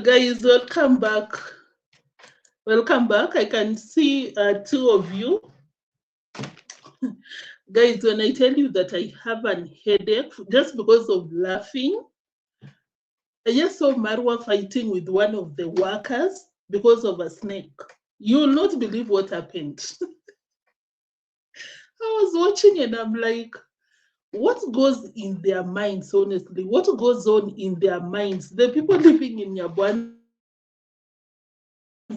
Guys, welcome back. Welcome back. I can see two of you. Guys, when I tell you that I have a headache just because of laughing, I just saw Marwa fighting with one of the workers because of a snake. You will not believe what happened. I was watching and I'm like, what goes in their minds, honestly? What goes on in their minds? The people living in Nyabohanse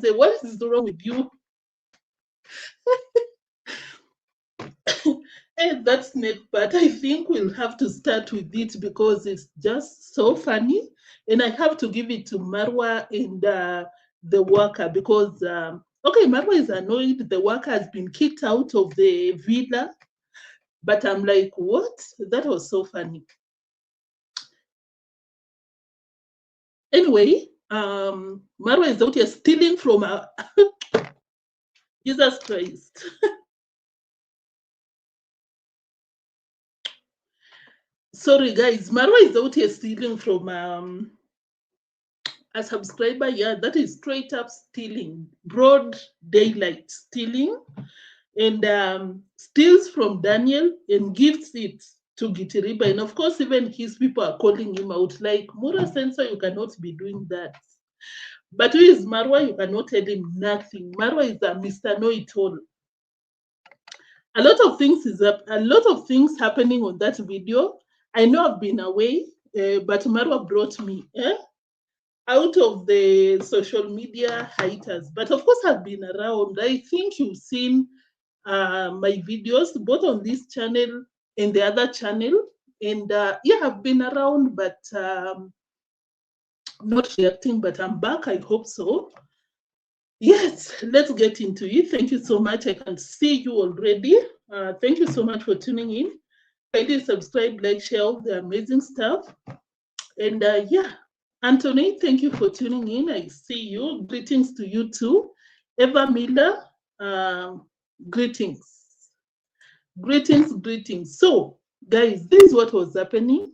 say, what is wrong with you? And that snake part, I think we'll have to start with it because it's just so funny. And I have to give it to Marwa and the worker because, okay, Marwa is annoyed. The worker has been kicked out of the villa. But I'm like, what? That was so funny. Anyway, Marwa is out here stealing from our Jesus Christ. Sorry, guys. Marwa is out here stealing from a subscriber. Yeah, that is straight up stealing, broad daylight stealing, and steals from Daniel and gives it to Gitiriba. And of course, even his people are calling him out, like, Mura Sensor, you cannot be doing that. But who is Marwa? You cannot tell him nothing. Marwa is a Mr. Know-it-all. A lot of things happening on that video. I know I've been away, but Marwa brought me out of the social media haters. But of course, I've been around. I think you've seen my videos both on this channel and the other channel. And yeah, I've been around, but not reacting. But I'm back. I hope so. Yes, let's get into it. Thank you so much. I can see you already. Thank you so much for tuning in. Kindly subscribe, like, share all the amazing stuff. And yeah, Anthony, thank you for tuning in. I see you. Greetings to you too. Eva Miller, greetings. Greetings. So, guys, this is what was happening.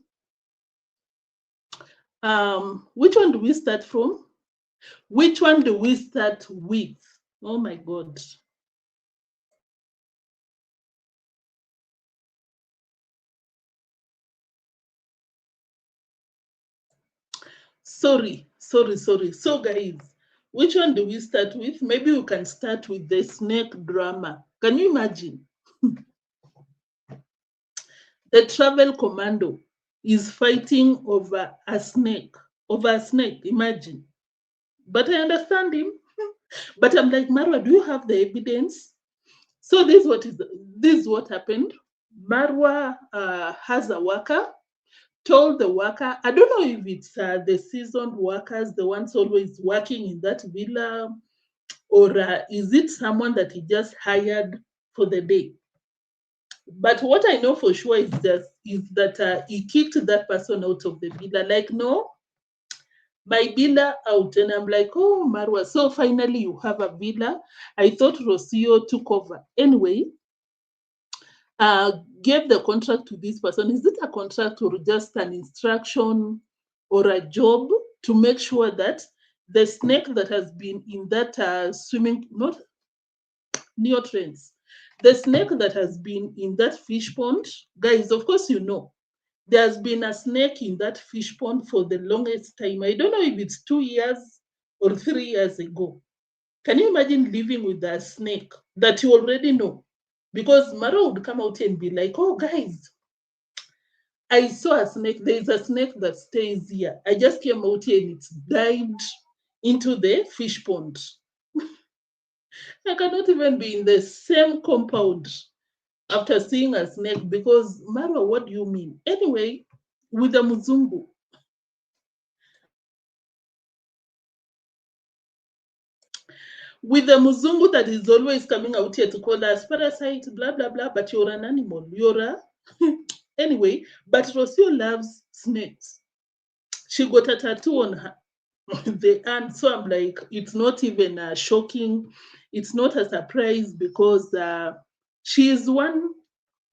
Which one do we start from? Which one do we start with? Oh my God. Sorry. So guys, which one do we start with? Maybe we can start with the snake drama. Can you imagine? The travel commando is fighting over a snake. Imagine. But I understand him. But I'm like, Marwa, do you have the evidence? So this is what happened. Marwa has a worker, told the worker, I don't know if it's the seasoned workers, the ones always working in that villa, or is it someone that he just hired for the day? But what I know for sure is that he kicked that person out of the villa. Like, no, my villa out. And I'm like, oh, Marwa, so finally you have a villa. I thought Rocio took over. Anyway, gave the contract to this person. Is it a contract or just an instruction or a job to make sure that the snake that has been in that swimming, not neotrends, the snake that has been in that fish pond, guys, of course, you know, there's been a snake in that fish pond for the longest time. I don't know if it's 2 years or 3 years ago. Can you imagine living with a snake that you already know? Because Mara would come out and be like, oh, guys, I saw a snake. There's a snake that stays here. I just came out here and it's dived into the fish pond. I cannot even be in the same compound after seeing a snake because, Marwa, what do you mean? Anyway, with the Muzungu. With the Muzungu that is always coming out here to call us parasite, blah, blah, blah, but you're an animal. You're a... Anyway, but Rocio loves snakes. She got a tattoo on her the hand. So I'm like, it's not even shocking. It's not a surprise because she is one.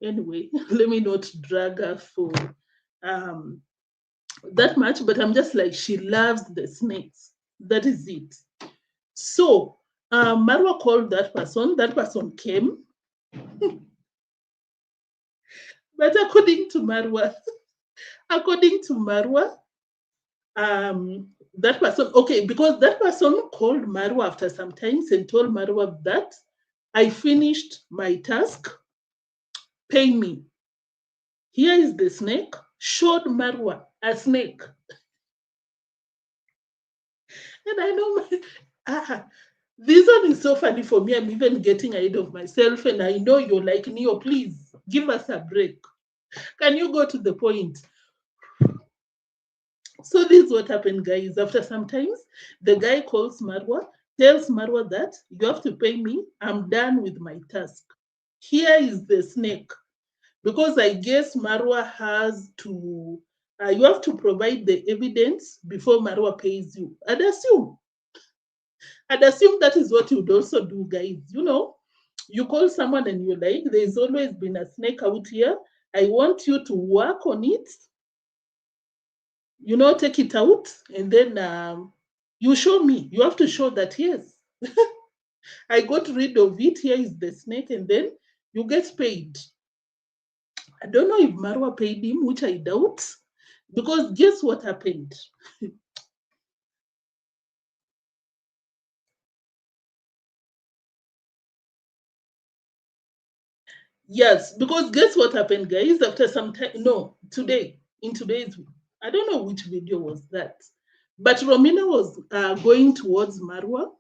Anyway, let me not drag her for that much, but I'm just like, she loves the snakes. That is it. So Marwa called that person came. But according to Marwa, that person, okay, because that person called Marwa after some times and told Marwa that I finished my task, pay me. Here is the snake, showed Marwa a snake. And I know this one is so funny for me. I'm even getting ahead of myself. And I know you're like, Neo, please give us a break. Can you go to the point? So this is what happened, guys. After some times, the guy calls Marwa, tells Marwa that you have to pay me. I'm done with my task. Here is the snake. Because I guess Marwa has to, you have to provide the evidence before Marwa pays you. I'd assume that is what you'd also do, guys. You know, you call someone and you're like, there's always been a snake out here. I want you to work on it, you know, take it out, and then you show me. You have to show that, yes, I got rid of it. Here is the snake, and then you get paid. I don't know if Marwa paid him, which I doubt, because guess what happened? Yes, because guess what happened, guys? After some time, no, in today's, I don't know which video was that, but Romina was going towards Marwa,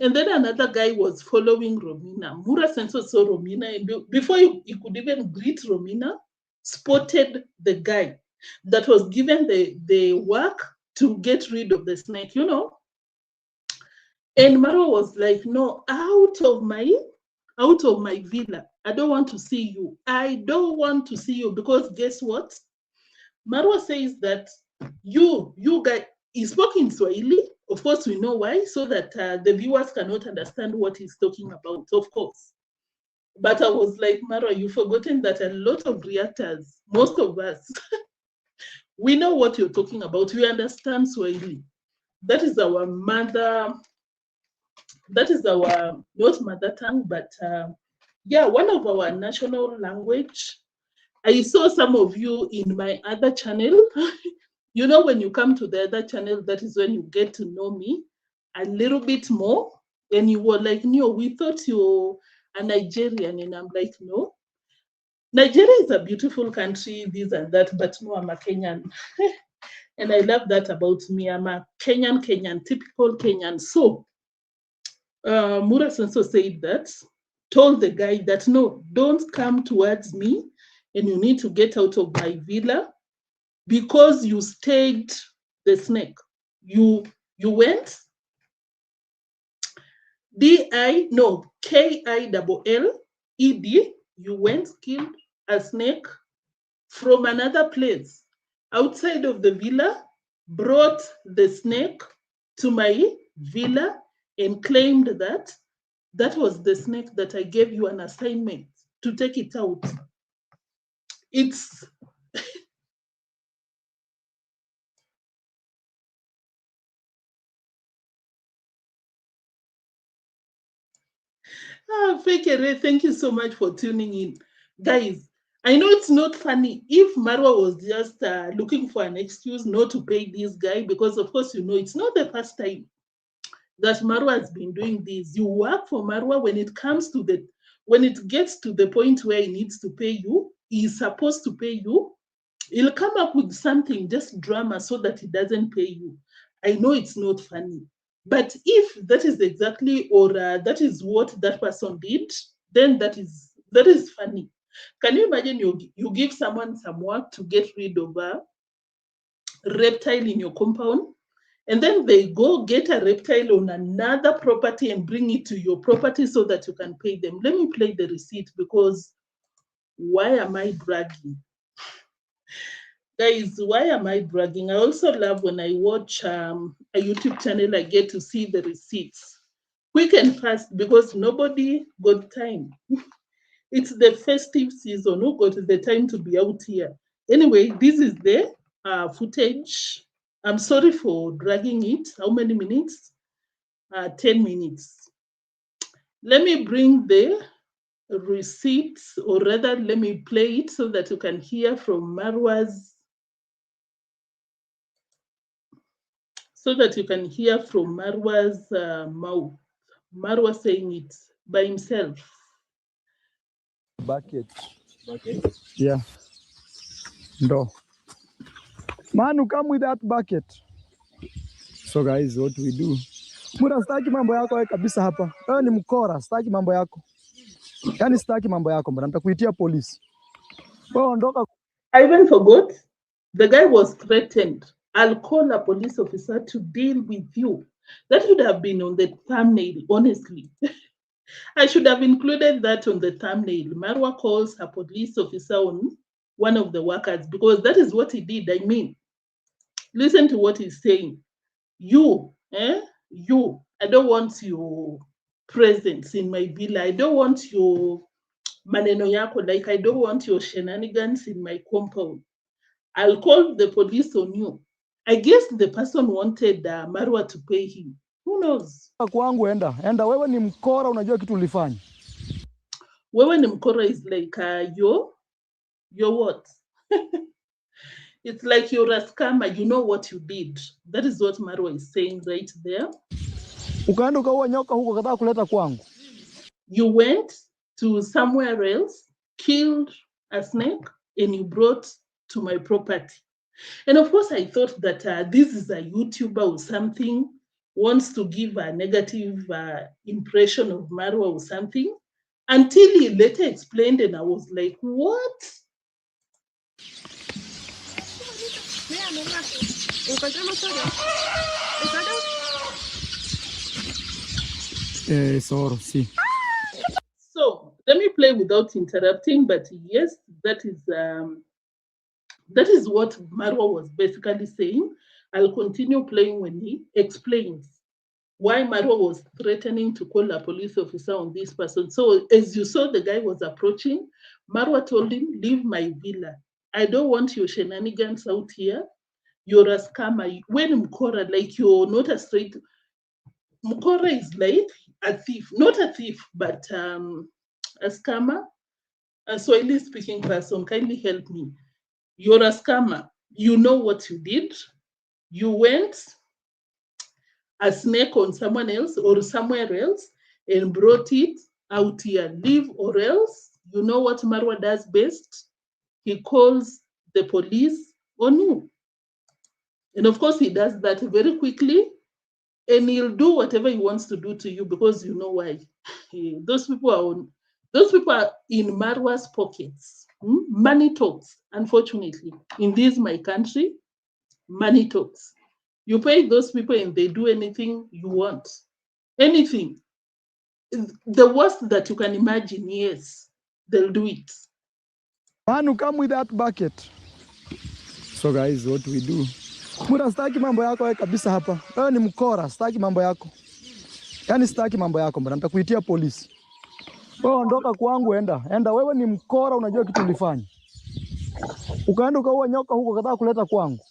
and then another guy was following Romina. Mura Senso saw Romina, and before he could even greet Romina, spotted the guy that was given the work to get rid of the snake, you know. And Marwa was like, no, out of my villa. I don't want to see you. I don't want to see you, because guess what? Marwa says that you guys, he spoke in Swahili. Of course, we know why, so that the viewers cannot understand what he's talking about, of course. But I was like, Marwa, you've forgotten that a lot of realtors, most of us, we know what you're talking about. We understand Swahili. That is our mother, that is our, not mother tongue, but yeah, one of our national language. I saw some of you in my other channel. You know, when you come to the other channel, that is when you get to know me a little bit more. And you were like, no, we thought you're a Nigerian. And I'm like, no. Nigeria is a beautiful country, this and that, but no, I'm a Kenyan. And I love that about me. I'm a Kenyan, typical Kenyan. So Mura Senso said that, told the guy that, no, don't come towards me, and you need to get out of my villa because you staged the snake. You went KILLED, you went, killed a snake from another place outside of the villa, brought the snake to my villa, and claimed that that was the snake that I gave you an assignment to take it out. It's Fekere, thank you so much for tuning in. Guys, I know it's not funny if Marwa was just looking for an excuse not to pay this guy, because of course, you know, it's not the first time that Marwa has been doing this. You work for Marwa. When it gets to the point where he needs to pay you, he's supposed to pay you. He'll come up with something, just drama, so that he doesn't pay you. I know it's not funny, but if that is exactly, or that is what that person did, then that is funny. Can you imagine you give someone some work to get rid of a reptile in your compound, and then they go get a reptile on another property and bring it to your property so that you can pay them? Let me play the receipt, because why am I bragging? Guys, why am I bragging? I also love when I watch a YouTube channel, I get to see the receipts quick and fast, because nobody got time. It's the festive season. Who got the time to be out here? Anyway, this is the footage. I'm sorry for dragging it. How many minutes? 10 minutes. Let me bring the receipts, or rather, let me play it so that you can hear from Marwa's, mouth. Marwa saying it by himself. Bucket. Yeah. No. Man, come with that bucket. So guys, what we do? Mura staki mambo yako wewe kabisa hapa. Wewe ni mkora, staki mambo yako. Yaani staki mambo yako, mbona nitakuitia polisi. Wewe ondoka. I even forgot. The guy was threatened. I'll call a police officer to deal with you. That should have been on the thumbnail, honestly. I should have included that on the thumbnail. Marwa calls a police officer on one of the workers, because that is what he did. I mean, listen to what he's saying. You, I don't want your presence in my villa. I don't want your maneno yako, like I don't want your shenanigans in my compound. I'll call the police on you. I guess the person wanted Marwa to pay him. Who knows? Kwangu enda. Wewe ni mkora, unajua kitu ulifanya. Wewe ni mkora is like you're what? It's like you're a scammer. You know what you did. That is what Marwa is saying right there. Ukaenda ukaua nyoka huko kataka kuleta kwangu. You went to somewhere else, killed a snake, and you brought to my property. And of course, I thought that this is a YouTuber or something, wants to give a negative impression of Marwa or something, until he later explained, and I was like, what? So let me play without interrupting, but yes, that is what Marwa was basically saying. I'll continue playing when he explains why Marwa was threatening to call a police officer on this person. So as you saw, the guy was approaching. Marwa told him, leave my villa. I don't want your shenanigans out here. You're a scammer. When Mkora, like you're not a straight... Mkora is like a thief. Not a thief, but a scammer. A Swahili speaking person, kindly help me. You're a scammer. You know what you did. You went a snake on someone else or somewhere else and brought it out here. Leave, or else, you know what Marwa does best? He calls the police on you. And of course, he does that very quickly, and he'll do whatever he wants to do to you, because you know why. Those people are in Marwa's pockets. Money talks, unfortunately. In this, my country, money talks. You pay those people and they do anything you want. Anything. The worst that you can imagine, yes, they'll do it. Man, come with that bucket. So guys, what we do? Mura staki mambo yako wewe kabisa hapa. Wewe ni mkora, staki mambo yako. Yaani staki mambo yako, mbona nitakuitia polisi. Wewe ondoka kwangu, enda. Wewe ni mkora, unajua kitu ulifanya. Ukaenda ukaua nyoka huko kataka kuleta kwangu.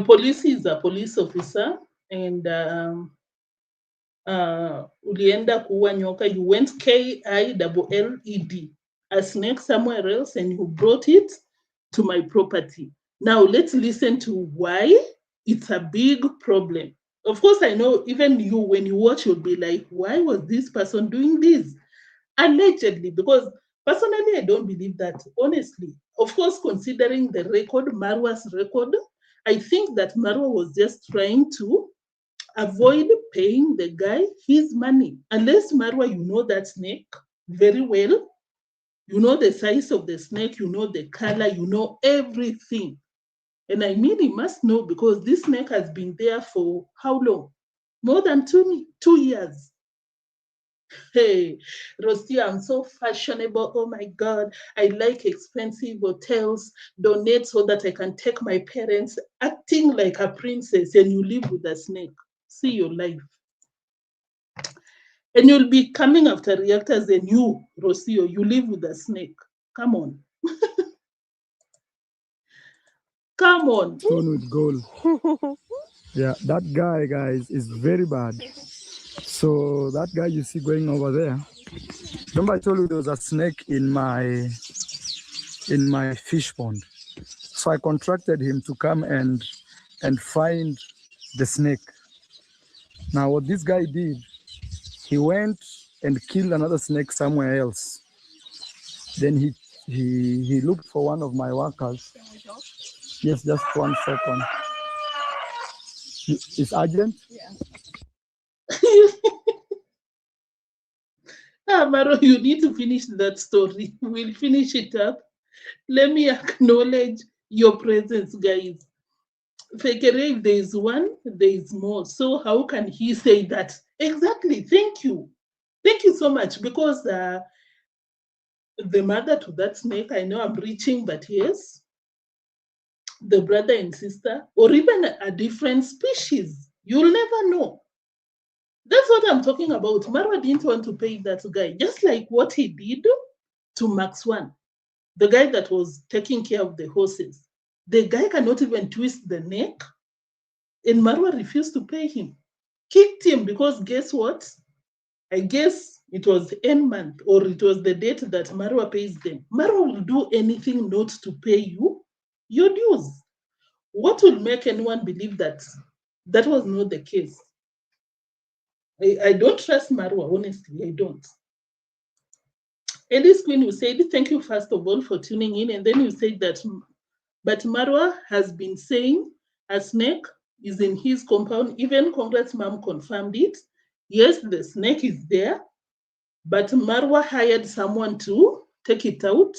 Police is a police officer, and ulienda kuua nyoka. You went KILLED, a snake somewhere else, and you brought it to my property. Now let's listen to why it's a big problem. Of course, I know even you, when you watch, you'll be like, why was this person doing this? Allegedly, because personally, I don't believe that, honestly. Of course, considering the record, Marwa's record, I think that Marwa was just trying to avoid paying the guy his money. Unless, Marwa, you know that snake very well. You know the size of the snake, you know the color, you know everything. And I mean, he must know, because this snake has been there for how long? More than 2 years. Hey, Rosie, I'm so fashionable. Oh my God, I like expensive hotels. Donate so that I can take my parents, acting like a princess, and you live with a snake. See your life. And you'll be coming after reactors, and you, Rocio, you live with a snake. Come on. Come on. Stone with gold. Yeah, that guy, guys, is very bad. So that guy you see going over there, remember I told you there was a snake in my fish pond. So I contracted him to come and find the snake. Now what this guy did, he went and killed another snake somewhere else. Then he looked for one of my workers. Yes, just 1 second. It's urgent? Yeah. Maro, you need to finish that story. We'll finish it up. Let me acknowledge your presence, guys. Fekere, if there is one, there is more. So how can he say that? Exactly. Thank you. Thank you so much. Because the mother to that snake, I know I'm reaching, but yes, the brother and sister, or even a different species. You'll never know. That's what I'm talking about. Marwa didn't want to pay that guy, just like what he did to Max One, the guy that was taking care of the horses. The guy cannot even twist the neck, and Marwa refused to pay him. Kicked him because guess what? I guess it was end month or it was the date that Marwa pays them. Marwa will do anything not to pay you your dues. What will make anyone believe that that was not the case? I don't trust Marwa, honestly, I don't. Eddie's Queen, you said, thank you first of all for tuning in. And then you said that, but Marwa has been saying a snake is in his compound. Even congratsmum confirmed it. Yes, the snake is there, but Marwa hired someone to take it out.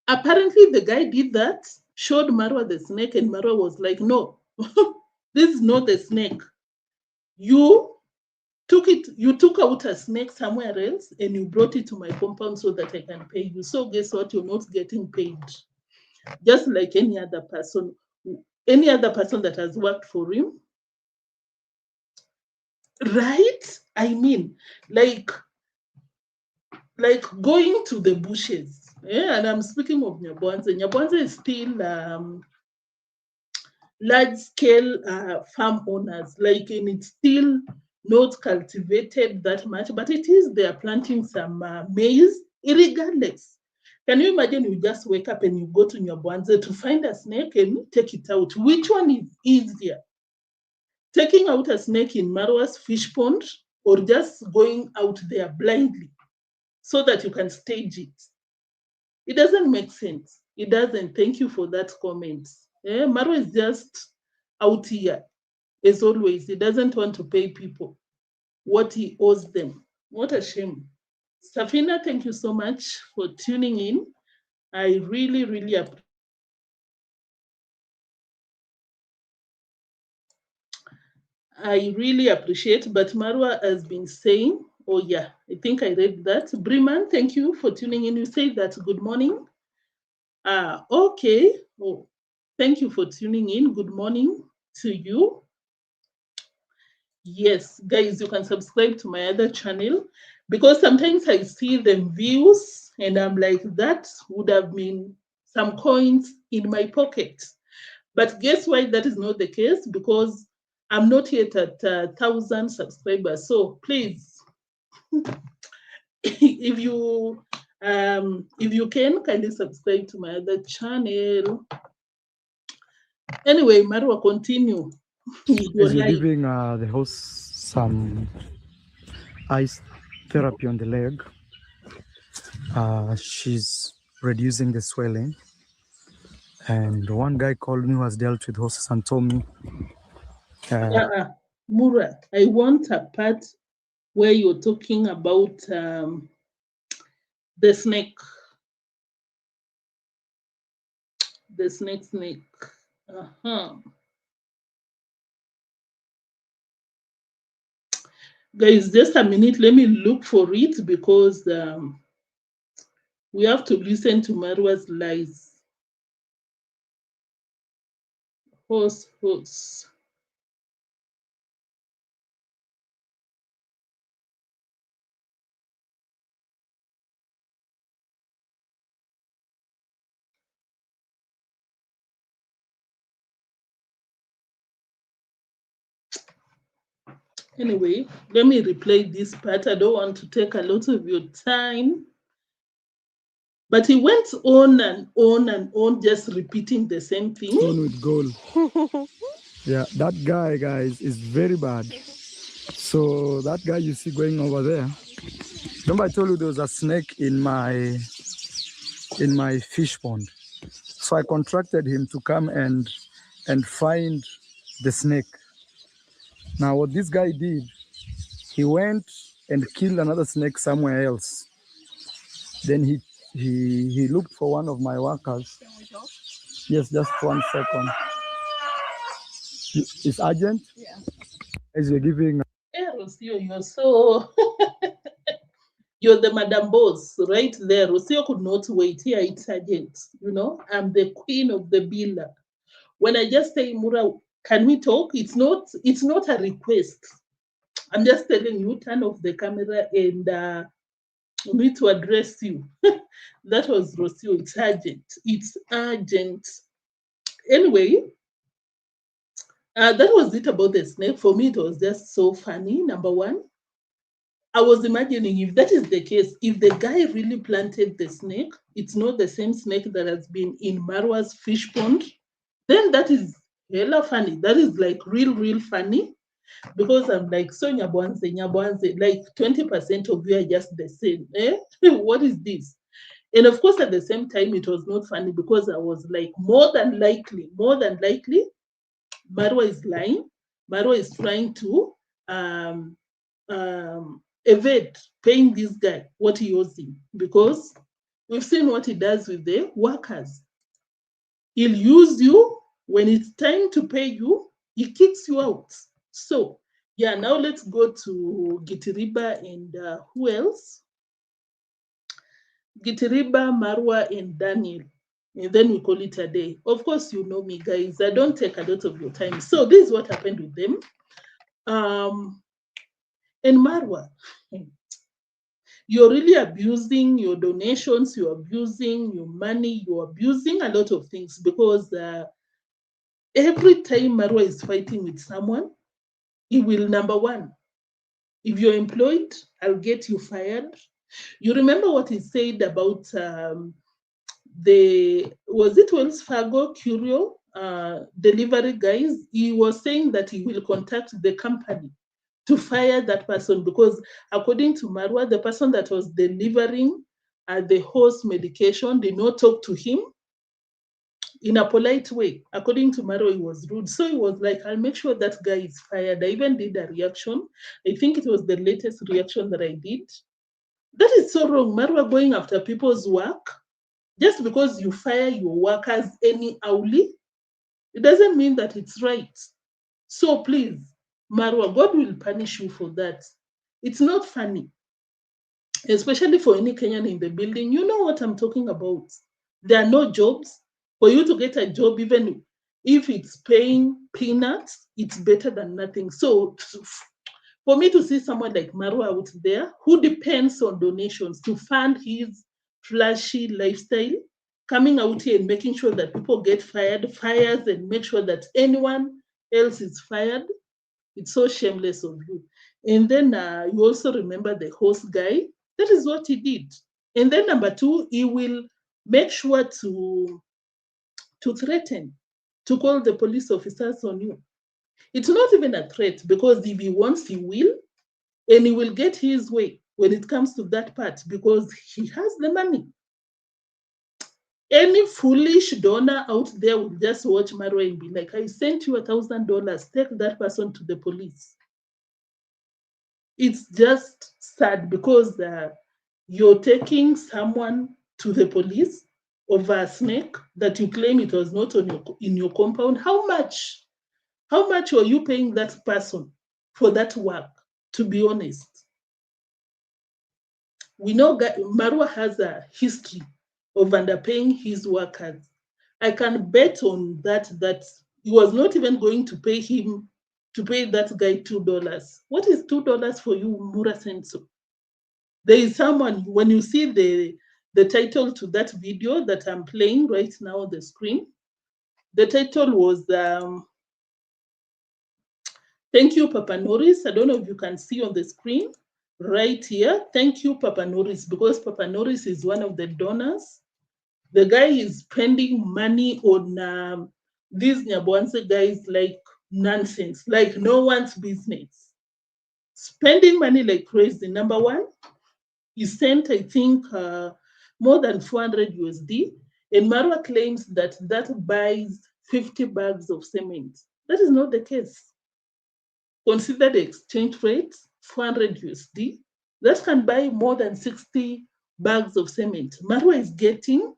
Apparently, the guy did that, showed Marwa the snake, and Marwa was like, no, this is not the snake. You took out a snake somewhere else and you brought it to my compound so that I can pay you. So guess what? You're not getting paid. Just like any other person that has worked for him. Right? I mean, like going to the bushes. Yeah, and I'm speaking of Nyabohanse. Nyabohanse is still large-scale farm owners, and it's still not cultivated that much, but it is, they are planting some maize, irregardless. Can you imagine you just wake up and you go to Nyabohanse to find a snake and take it out? Which one is easier? Taking out a snake in Marwa's fish pond or just going out there blindly so that you can stage it? It doesn't make sense. It doesn't. Thank you for that comment. Marwa is just out here, as always. He doesn't want to pay people what he owes them. What a shame. Safina, thank you so much for tuning in. I really, really appreciate. But Marwa has been saying, oh yeah, I think I read that. Briman, thank you for tuning in. You say that good morning. Okay. Oh, thank you for tuning in. Good morning to you. Yes, guys, you can subscribe to my other channel because sometimes I see the views and I'm like, that would have been some coins in my pocket. But guess why that is not the case? Because I'm not yet at 1,000 subscribers. So please, if you can, kindly subscribe to my other channel. Anyway, Marwa, continue. You're giving the host some ice therapy on the leg. She's reducing the swelling. And one guy called me who has dealt with horses and told me. Mura, I want a part where you're talking about the snake. The snake. Guys, just a minute. Let me look for it because we have to listen to Marwa's lies. Horse. Anyway, let me replay this part. I don't want to take a lot of your time. But he went on and on and on, just repeating the same thing. On with goal. Yeah, that guy, guys, is very bad. So that guy you see going over there, remember I told you there was a snake in my fish pond. So I contracted him to come and find the snake. Now what this guy did, he went and killed another snake somewhere else. Then he looked for one of my workers. Yes, just 1 second. It's urgent? Yeah. As you're giving. Rocio, you're so you're the madam boss right there. Rocio could not wait. Here it's urgent. You know, I'm the queen of the billa. When I just say, Mura, can we talk? It's not a request. I'm just telling you, turn off the camera and we need to address you. That was Rocio. It's urgent. It's urgent. Anyway, that was it about the snake. For me, it was just so funny. Number one, I was imagining if that is the case, if the guy really planted the snake, it's not the same snake that has been in Marwa's fish pond, then that is hella funny. That is like real funny. Because I'm like, so Nyabohanse, like 20% of you are just the same. Eh? What is this? And of course, at the same time, it was not funny because I was like, more than likely, Marwa is lying. Marwa is trying to evade paying this guy what he owes him because we've seen what he does with the workers. He'll use you. When it's time to pay you, he kicks you out. So, yeah, now let's go to Gitiriba and who else? Gitiriba, Marwa, and Daniel. And then we call it a day. Of course, you know me, guys. I don't take a lot of your time. So this is what happened with them. And Marwa, you're really abusing your donations, you're abusing your money, you're abusing a lot of things because every time Marwa is fighting with someone, he will, number one, if you're employed, I'll get you fired. You remember what he said about was it Wells Fargo Curio delivery guys? He was saying that he will contact the company to fire that person because according to Marwa, the person that was delivering the horse medication did not talk to him in a polite way. According to Marwa, he was rude. So he was like, I'll make sure that guy is fired. I even did a reaction. I think it was the latest reaction that I did. That is so wrong. Marwa going after people's work. Just because you fire your workers anyhowly, it doesn't mean that it's right. So please, Marwa, God will punish you for that. It's not funny, especially for any Kenyan in the building. You know what I'm talking about. There are no jobs. For you to get a job, even if it's paying peanuts, it's better than nothing. So for me to see someone like Marwa out there who depends on donations to fund his flashy lifestyle, coming out here and making sure that people get fires and make sure that anyone else is fired, it's so shameless of you. And then you also remember the host guy. That is what he did. And then number two, he will make sure to threaten, to call the police officers on you. It's not even a threat because if he wants, he will, and he will get his way when it comes to that part because he has the money. Any foolish donor out there will just watch Marwa and be like, I sent you $1,000, take that person to the police. It's just sad because you're taking someone to the police over a snake that you claim it was not in your compound. How much were you paying that person for that work, to be honest? We know Marwa has a history of underpaying his workers. I can bet on that he was not even going to pay that guy $2. What is $2 for you, Mura Senso? There is someone, when you see the title to that video that I'm playing right now on the screen, the title was Thank you, Papa Norris. I don't know if you can see on the screen right here. Thank you, Papa Norris, because Papa Norris is one of the donors. The guy is spending money on these Nyabohanse guys like nonsense, like no one's business. Spending money like crazy. Number one, he sent, I think, more than 400 USD. And Marwa claims that that buys 50 bags of cement. That is not the case. Consider the exchange rate, 400 USD. That can buy more than 60 bags of cement. Marwa is getting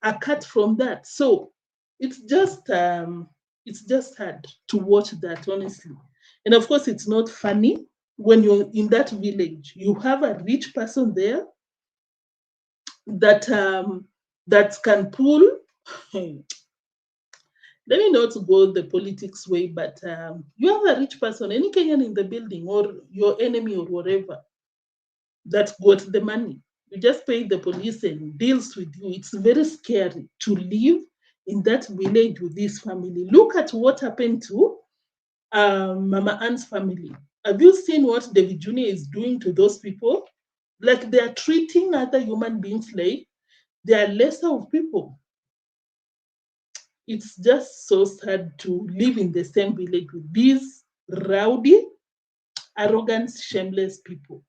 a cut from that. So it's just hard to watch that, honestly. And of course, it's not funny when you're in that village. You have a rich person there that that can pull. Let me not go the politics way, but you have a rich person, any Kenyan in the building, or your enemy, or whatever, that got the money. You just pay the police and deals with you. It's very scary to live in that village with this family. Look at what happened to Mama Ann's family. Have you seen what davyjnr is doing to those people? Like they are treating other human beings like they are lesser of people. It's just so sad to live in the same village with these rowdy, arrogant, shameless people.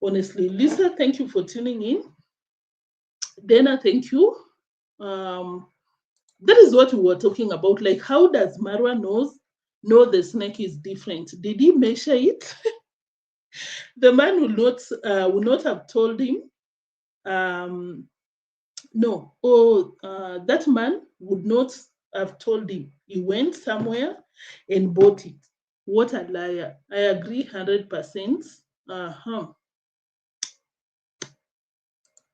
Honestly, Lisa, thank you for tuning in. Dana, thank you. That is what we were talking about. Like, how does Marwa know the snake is different? Did he measure it? The man will not have told him. No. Oh, that man would not have told him. He went somewhere and bought it. What a liar! I agree 100%. Uh-huh.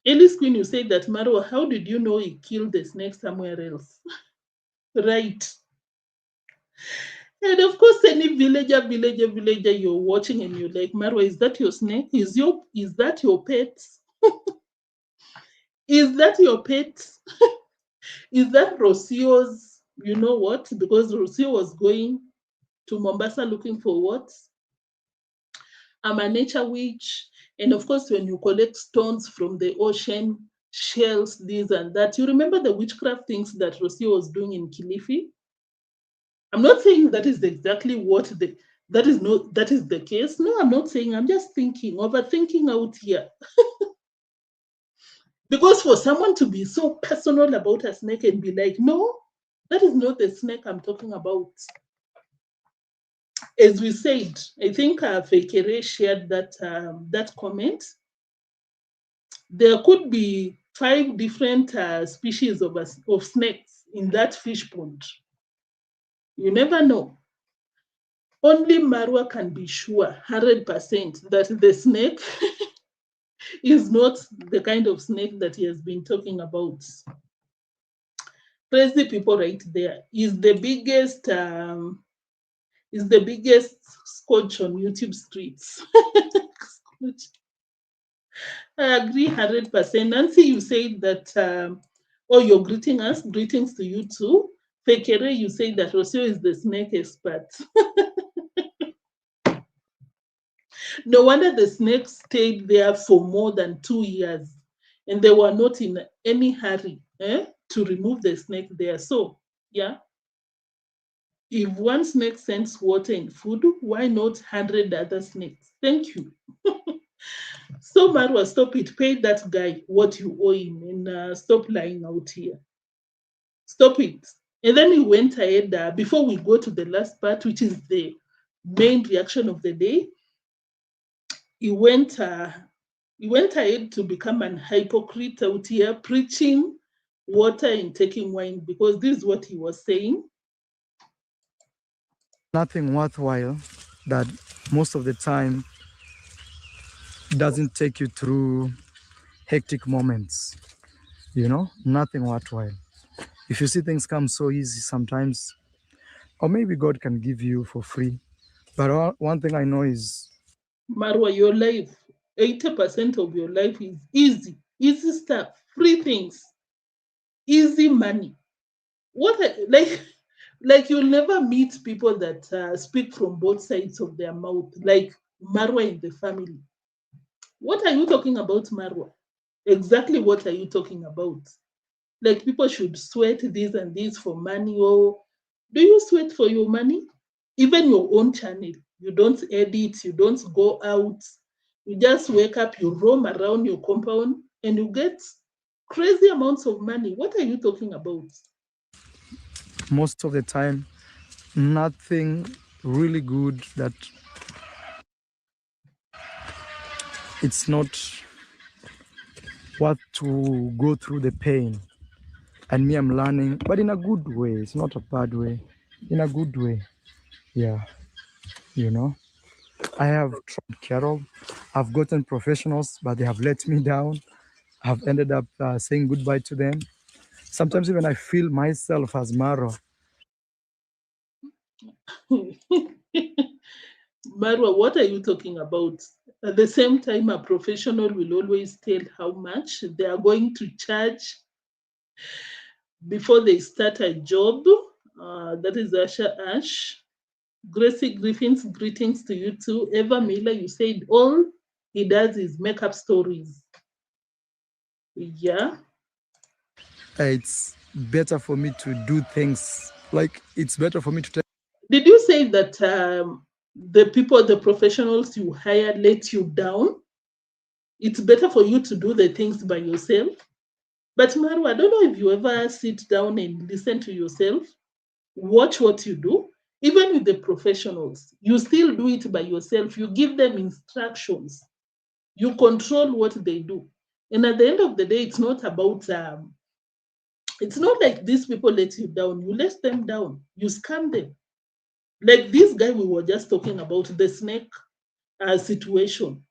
Ellis Queen, you said that Marwa, how did you know he killed the snake somewhere else? Right. And of course, any villager you're watching and you're like, Marwa, is that your snake? Is that your pet? Is that your pet? Is that Rosio's? You know what? Because Rosio was going to Mombasa looking for what? I'm a nature witch. And of course, when you collect stones from the ocean, shells, this and that, you remember the witchcraft things that Rosio was doing in Kilifi? I'm not saying that is exactly what that is the case. No, I'm not saying. I'm just thinking, overthinking out here. Because for someone to be so personal about a snake and be like, no, that is not the snake I'm talking about. As we said, I think Fekere shared that comment. There could be 5 different species of snakes in that fish pond. You never know. Only Marwa can be sure 100% that the snake is not the kind of snake that he has been talking about. Crazy people right there is the biggest scotch on YouTube streets. I agree 100%. Nancy, you said that, oh, you're greeting us. Greetings to you too. Fekere, you say that Rocio is the snake expert. No wonder the snake stayed there for more than 2 years, and they were not in any hurry to remove the snake there. So, yeah, if one snake sends water and food, why not 100 other snakes? Thank you. So, Marwa, stop it. Pay that guy what you owe him and stop lying out here. Stop it. And then he went ahead, before we go to the last part, which is the main reaction of the day, he went ahead to become an hypocrite out here, preaching water and taking wine, because this is what he was saying. Nothing worthwhile that most of the time doesn't take you through hectic moments, you know, nothing worthwhile. If you see things come so easy sometimes, or maybe God can give you for free. But one thing I know is, Marwa, your life, 80% of your life is easy stuff, free things, easy money. Like Like you'll never meet people that speak from both sides of their mouth, like Marwa in the family. What are you talking about, Marwa? Exactly what are you talking about? Like people should sweat this and this for money. Or do you sweat for your money? Even your own channel, you don't edit, you don't go out. You just wake up, you roam around your compound, and you get crazy amounts of money. What are you talking about? Most of the time, nothing really good that it's not worth to go through the pain. And me, I'm learning, but in a good way. It's not a bad way, in a good way. Yeah, you know. I have tried Carol. I've gotten professionals, but they have let me down. I've ended up saying goodbye to them. Sometimes even I feel myself as Marwa. Marwa, what are you talking about? At the same time, a professional will always tell how much they are going to charge before they start a job. That is Asha Ash. Gracie Griffins, greetings to you too. Eva Miller, you said all he does is make up stories. Yeah. It's better for me to do things like it's better for me to take. Did you say that the people, the professionals you hire let you down? It's better for you to do the things by yourself. But Maru, I don't know if you ever sit down and listen to yourself, watch what you do. Even with the professionals, you still do it by yourself. You give them instructions. You control what they do. And at the end of the day, it's not about it's not like these people let you down. You let them down. You scam them. Like this guy we were just talking about, the snake situation.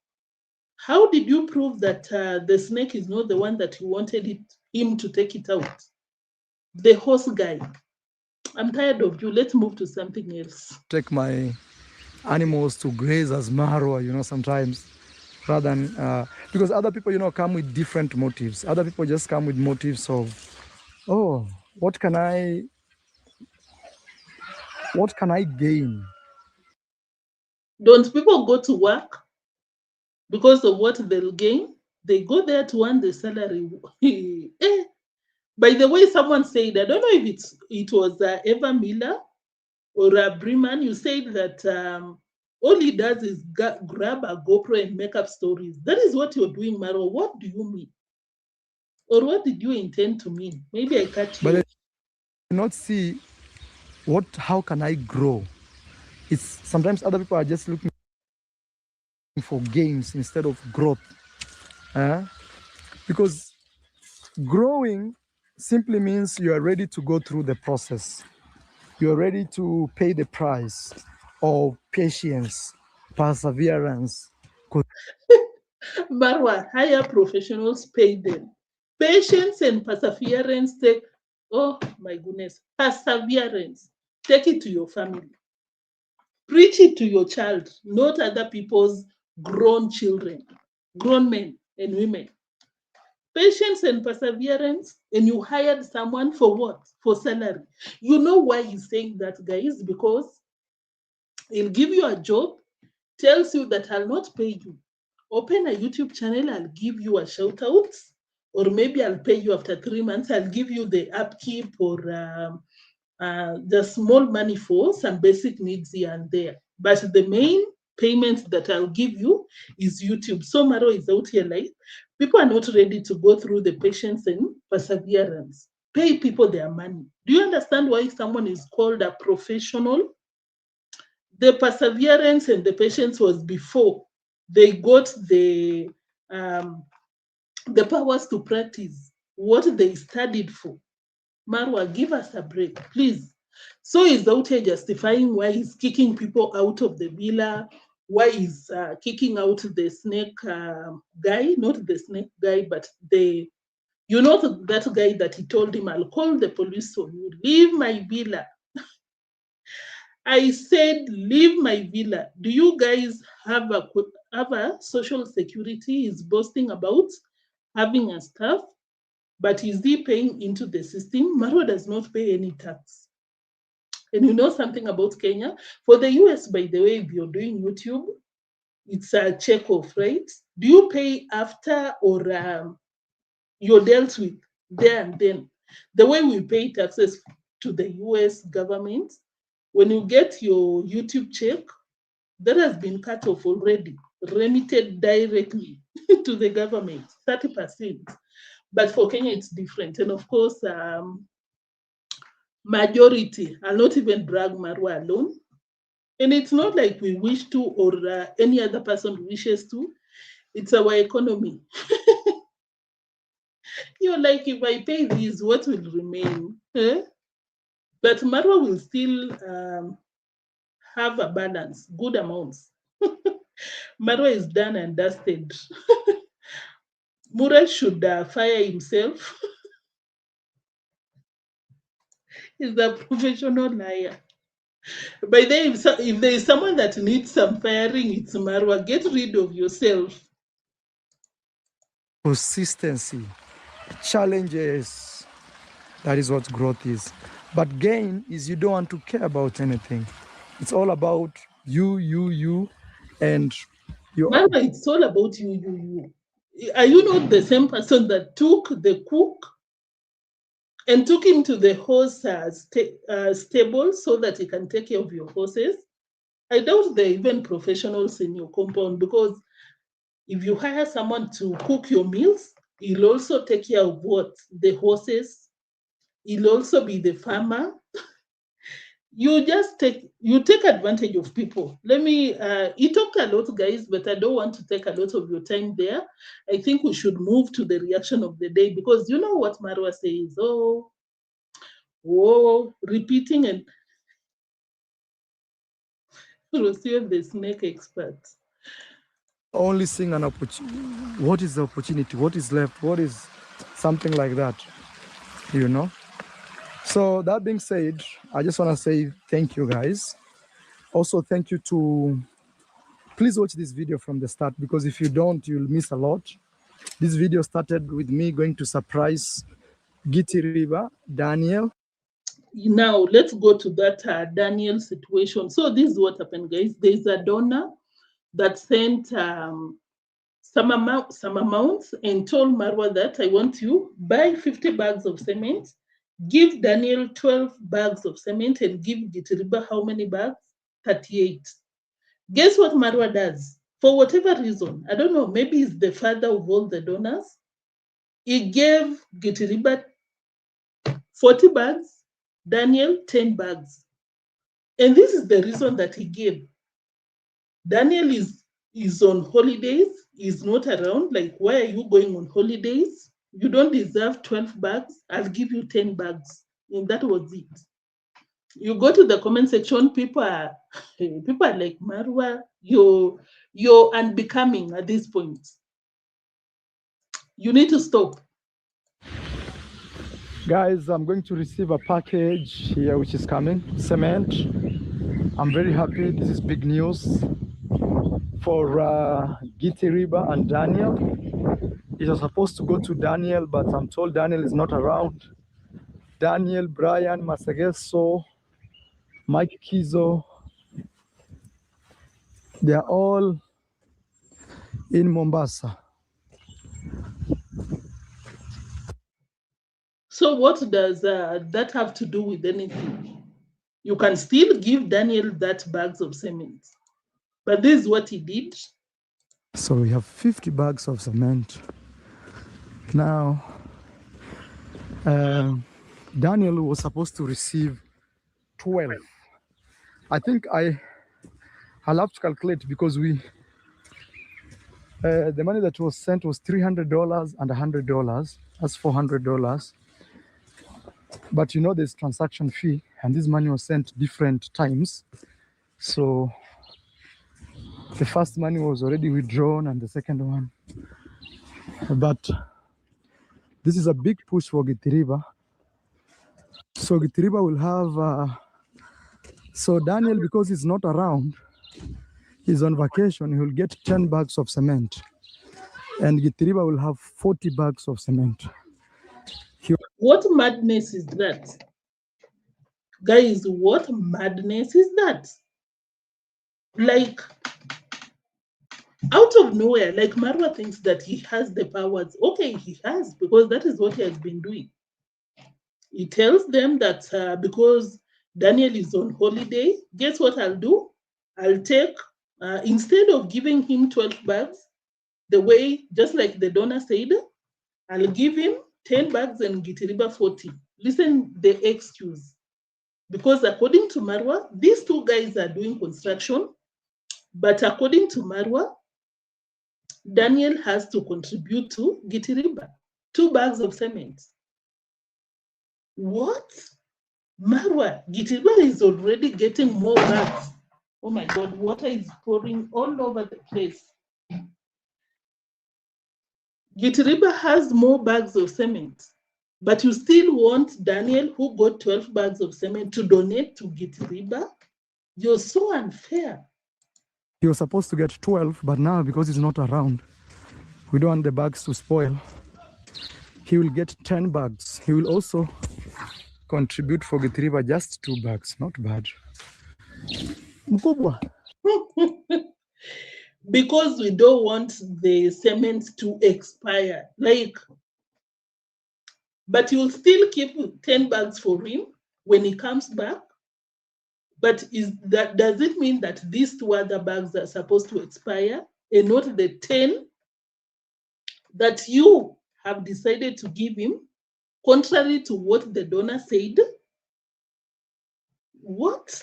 How did you prove that the snake is not the one that you wanted him to take it out? The horse guy. I'm tired of you. Let's move to something else. Take my animals to graze as Marwa, sometimes rather than because other people, come with different motives. Other people just come with motives of, oh, what can I gain? Don't people go to work because of what they'll gain? They go there to earn the salary. Eh. By the way, someone said, I don't know if it was Eva Miller or Breman, you said that all he does is grab a GoPro and make up stories. That is what you're doing, Maro. What do you mean? Or what did you intend to mean? Maybe I cut you. But I do not see how can I grow? It's sometimes other people are just looking for gains instead of growth. Because growing simply means you are ready to go through the process. You are ready to pay the price of patience, perseverance. Marwa, hire professionals, pay them. Patience and perseverance take, oh my goodness, perseverance. Take it to your family. Preach it to your child, not other people's grown children, grown men and women. Patience and perseverance, and you hired someone for what? For salary. You know why he's saying that, guys? Because he'll give you a job, tells you that I'll not pay you. Open a YouTube channel, I'll give you a shout out, or maybe I'll pay you after 3 months. I'll give you the upkeep or the small money for some basic needs here and there. But the main payment that I'll give you is YouTube. So Maro is out here like people are not ready to go through the patience and perseverance. Pay people their money. Do you understand why someone is called a professional? The perseverance and the patience was before they got the powers to practice what they studied for. Marwa, give us a break, please. So he's out here justifying why he's kicking people out of the villa, why he's kicking out the snake guy, not the snake guy, but that guy that he told him, I'll call the police on you, leave my villa. I said, leave my villa. Do you guys have a social security? He's boasting about having a staff, but is he paying into the system? Marwa does not pay any tax. And you know something about Kenya? For the US, by the way, if you're doing YouTube, it's a check off, right? Do you pay after or you're dealt with there and then? The way we pay taxes to the US government, when you get your YouTube check, that has been cut off already, remitted directly to the government, 30%. But for Kenya, it's different. And of course, majority, I'll not even drag Marwa alone. And it's not like we wish to or any other person wishes to. It's our economy. You're like, if I pay this, what will remain? Eh? But Marwa will still have a balance, good amounts. Marwa is done and dusted. Mura should fire himself. He's a professional liar. By then, if there is someone that needs some firing, it's Marwa. Get rid of yourself. Consistency, challenges, that is what growth is. But gain is you don't want to care about anything. It's all about you, and you. Marwa, it's all about you. Are you not the same person that took the cook and took him to the horse stable so that he can take care of your horses? I doubt they're even professionals in your compound, because if you hire someone to cook your meals, he'll also take care of what? The horses. He'll also be the farmer. You take advantage of people. He talked a lot, guys, but I don't want to take a lot of your time there. I think we should move to the reaction of the day, because you know what Marwa says, repeating, and Rocio, the snake expert. Only seeing an opportunity. What is the opportunity? What is left? What is something like that? You know? So that being said, I just want to say thank you, guys. Also, thank you to, please watch this video from the start, because if you don't, you'll miss a lot. This video started with me going to surprise Gitiriba, Daniel. Now, let's go to that Daniel situation. So this is what happened, guys. There's a donor that sent some amounts and told Marwa that I want you buy 50 bags of cement, give Daniel 12 bags of cement, and give Gitiriba how many bags? 38. Guess what Marwa does? For whatever reason, I don't know, maybe he's the father of all the donors. He gave Gitiriba 40 bags, Daniel 10 bags. And this is the reason that he gave. Daniel is on holidays, is not around. Like, why are you going on holidays? You don't deserve 12 bags. I'll give you 10 bags. And that was it. You go to the comment section, people are like, Marwa, you're unbecoming at this point. You need to stop. Guys, I'm going to receive a package here which is coming, cement. I'm very happy. This is big news for Gitiriba and Daniel. It was supposed to go to Daniel, but I'm told Daniel is not around. Daniel, Brian, Masageso, Mike Kizo, they are all in Mombasa. So what does that have to do with anything? You can still give Daniel that bags of cement. But this is what he did. So we have 50 bags of cement. Now, Daniel was supposed to receive 12. I think I'll have to calculate, because the money that was sent was $300 and $100. That's $400. But you know, there's transaction fee, and this money was sent different times. So the first money was already withdrawn, and the second one. But this is a big push for Gitiriba. So Gitiriba will have. So Daniel, because he's not around, he's on vacation, he will get 10 bags of cement. And Gitiriba will have 40 bags of cement. What madness is that? Guys, what madness is that? Like, out of nowhere, like Marwa thinks that he has the powers. Okay, he has, because that is what he has been doing. He tells them that because Daniel is on holiday, guess what I'll do? I'll take, instead of giving him 12 bags, the way, just like the donor said, I'll give him 10 bags and Gitiriba 40. Listen, the excuse. Because according to Marwa, these two guys are doing construction, but according to Marwa, Daniel has to contribute to Gitiriba 2 bags of cement. What? Marwa, Gitiriba is already getting more bags. Oh my God, water is pouring all over the place. Gitiriba has more bags of cement, but you still want Daniel, who got 12 bags of cement, to donate to Gitiriba? You're so unfair. He was supposed to get 12, but now because he's not around, we don't want the bags to spoil. He will get 10 bags. He will also contribute for Gitiriba just 2 bags. Not bad. Mkubwa. Because we don't want the cement to expire. Like, but you'll still keep 10 bags for him when he comes back. But does it mean that these 2 other bags are supposed to expire and not the 10 that you have decided to give him, contrary to what the donor said? What?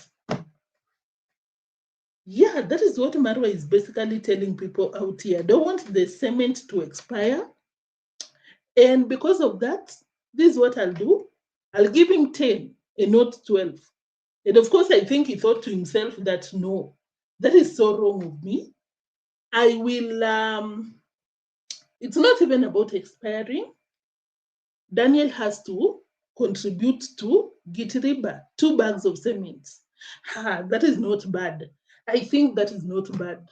Yeah, that is what Marwa is basically telling people out here. Don't want the cement to expire. And because of that, this is what I'll do. I'll give him 10 and not 12. And of course, I think he thought to himself that, no, that is so wrong with me. I will, it's not even about expiring. Daniel has to contribute to Gitiriba 2 bags of cement. That is not bad. I think that is not bad.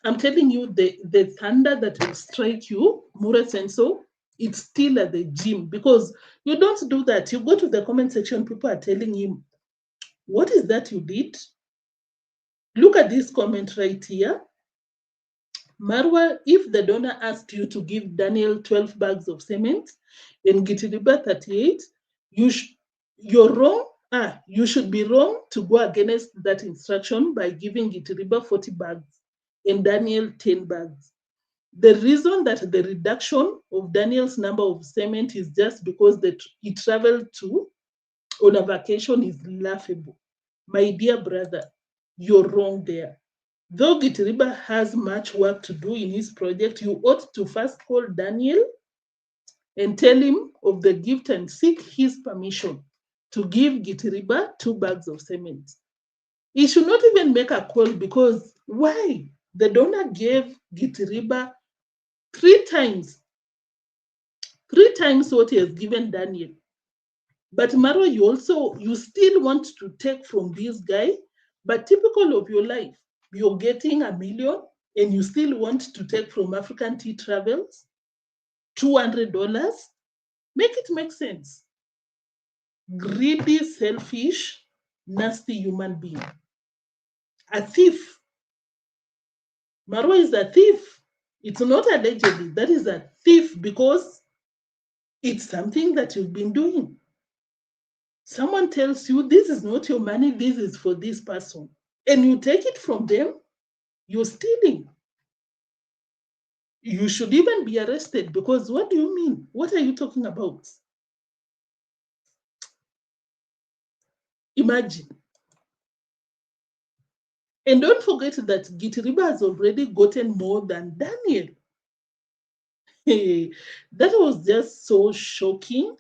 I'm telling you, the thunder that will strike you, Mure Senso, it's still at the gym, because you don't do that. You go to the comment section, people are telling him, what is that you did? Look at this comment right here. Marwa, if the donor asked you to give Daniel 12 bags of cement and Gitiriba 38, you're wrong. You should be wrong to go against that instruction by giving Gitiriba 40 bags and Daniel 10 bags. The reason that the reduction of Daniel's number of cement is just because he traveled on a vacation is laughable. My dear brother, you're wrong there. Though Gitiriba has much work to do in his project, you ought to first call Daniel and tell him of the gift and seek his permission to give Gitiriba 2 bags of cement. He should not even make a call, because why? The donor gave Gitiriba 3 times what he has given Daniel. But Marwa, you still want to take from this guy, but typical of your life, you're getting $1 million and you still want to take from African Tea Travels $200. Make it make sense. Greedy, selfish, nasty human being. A thief. Marwa is a thief. It's not allegedly. That is a thief, because it's something that you've been doing. Someone tells you, this is not your money, this is for this person, and you take it from them, you're stealing. You should even be arrested, because what do you mean? What are you talking about? Imagine. And don't forget that Gitiriba has already gotten more than Daniel. That was just so shocking.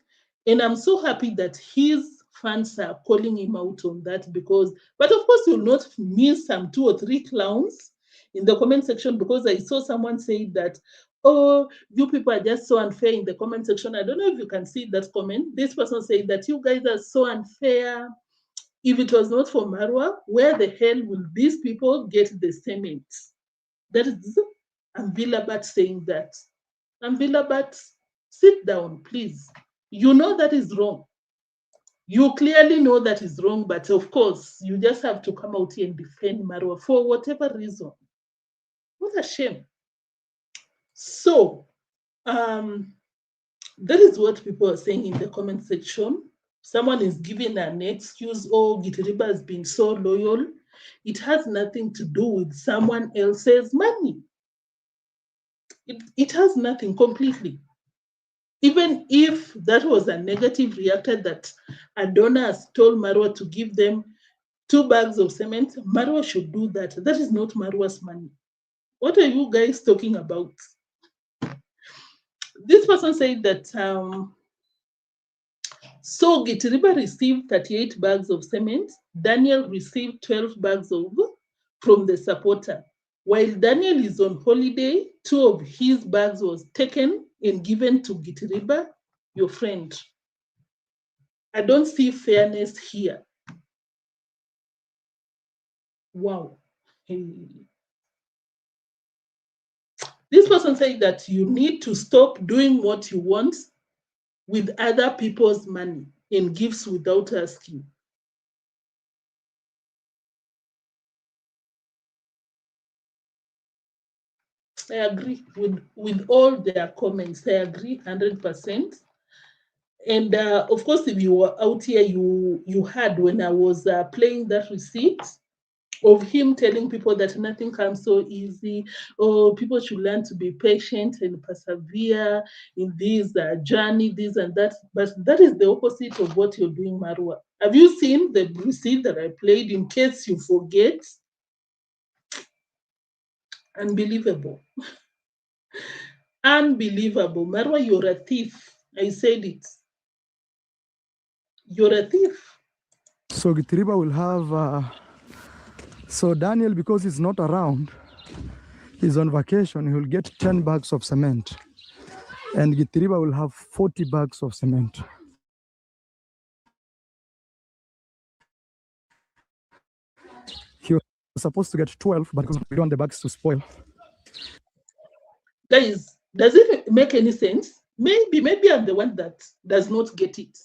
And I'm so happy that his fans are calling him out on that, but of course, you'll not miss some 2 or 3 clowns in the comment section, because I saw someone say that, oh, you people are just so unfair in the comment section. I don't know if you can see that comment. This person said that you guys are so unfair. If it was not for Marwa, where the hell will these people get the cement? That is Amvilabat saying that. Amvilabat, sit down, please. You know that is wrong. You clearly know that is wrong, but of course, you just have to come out here and defend Marwa for whatever reason. What a shame. So, that is what people are saying in the comment section. Someone is giving an excuse, oh, Gitiriba has been so loyal. It has nothing to do with someone else's money. It has nothing completely. Even if that was a negative reactor that a donor has told Marwa to give them 2 bags of cement, Marwa should do that. That is not Marwa's money. What are you guys talking about? This person said that so Gitiriba received 38 bags of cement. Daniel received 12 bags from the supporter. While Daniel is on holiday, 2 of his bags was taken and given to Gitiriba, your friend. I don't see fairness here. Wow. This person said that you need to stop doing what you want with other people's money and gifts without asking. I agree with all their comments. I agree 100%. And of course, if you were out here, you heard when I was playing that receipt of him telling people that nothing comes so easy. Oh, people should learn to be patient and persevere in this journey, this and that. But that is the opposite of what you're doing, Marwa. Have you seen the receipt that I played in case you forget? Unbelievable. Unbelievable. Marwa, you're a thief. I said it. You're a thief. So Gitiriba will have, so Daniel, because he's not around, he's on vacation, he will get 10 bags of cement. And Gitiriba will have 40 bags of cement. He was supposed to get 12, but because we don't want the bags to spoil. Guys, does it make any sense? Maybe I'm the one that does not get it.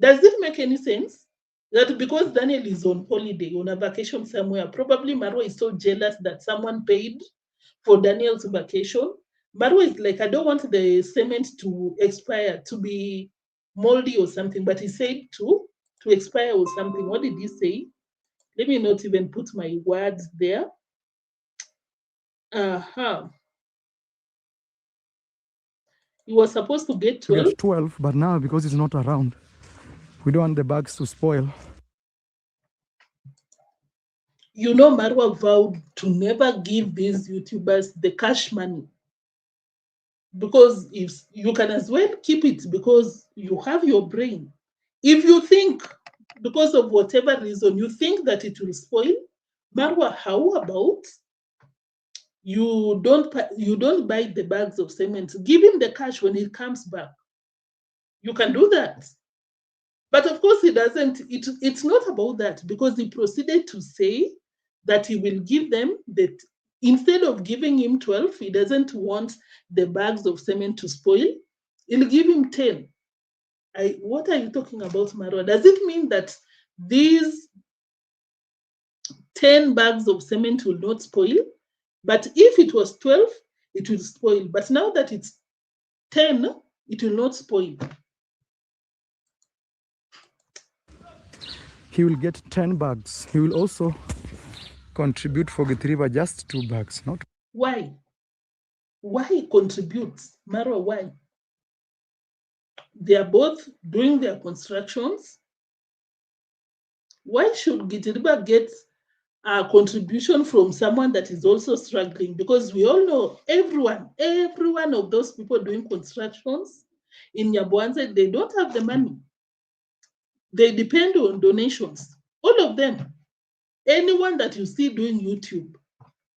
Does it make any sense that because Daniel is on holiday, on a vacation somewhere, probably Marwa is so jealous that someone paid for Daniel's vacation? Marwa is like, I don't want the cement to expire, to be moldy or something, but he said to expire or something. What did he say? Let me not even put my words there. He was supposed to get 12. Get 12, but now because he's not around, we don't want the bags to spoil. You know, Marwa vowed to never give these YouTubers the cash money. Because if you can as well keep it because you have your brain. If you think, because of whatever reason, you think that it will spoil, Marwa, how about you don't buy the bags of cement? Give him the cash when it comes back. You can do that. But of course, he doesn't. It's not about that because he proceeded to say that he will give them that instead of giving him 12, he doesn't want the bags of cement to spoil. He'll give him 10. What are you talking about, Marwa? Does it mean that these 10 bags of cement will not spoil? But if it was 12, it will spoil. But now that it's 10, it will not spoil. He will get 10 bags. He will also contribute for Gitiriba just 2 bags, not. Why? Why contribute? Marwa, why? They are both doing their constructions. Why should Gitiriba get a contribution from someone that is also struggling? Because we all know every one of those people doing constructions in Nyabohanse, they don't have the money. They depend on donations. All of them. Anyone that you see doing YouTube,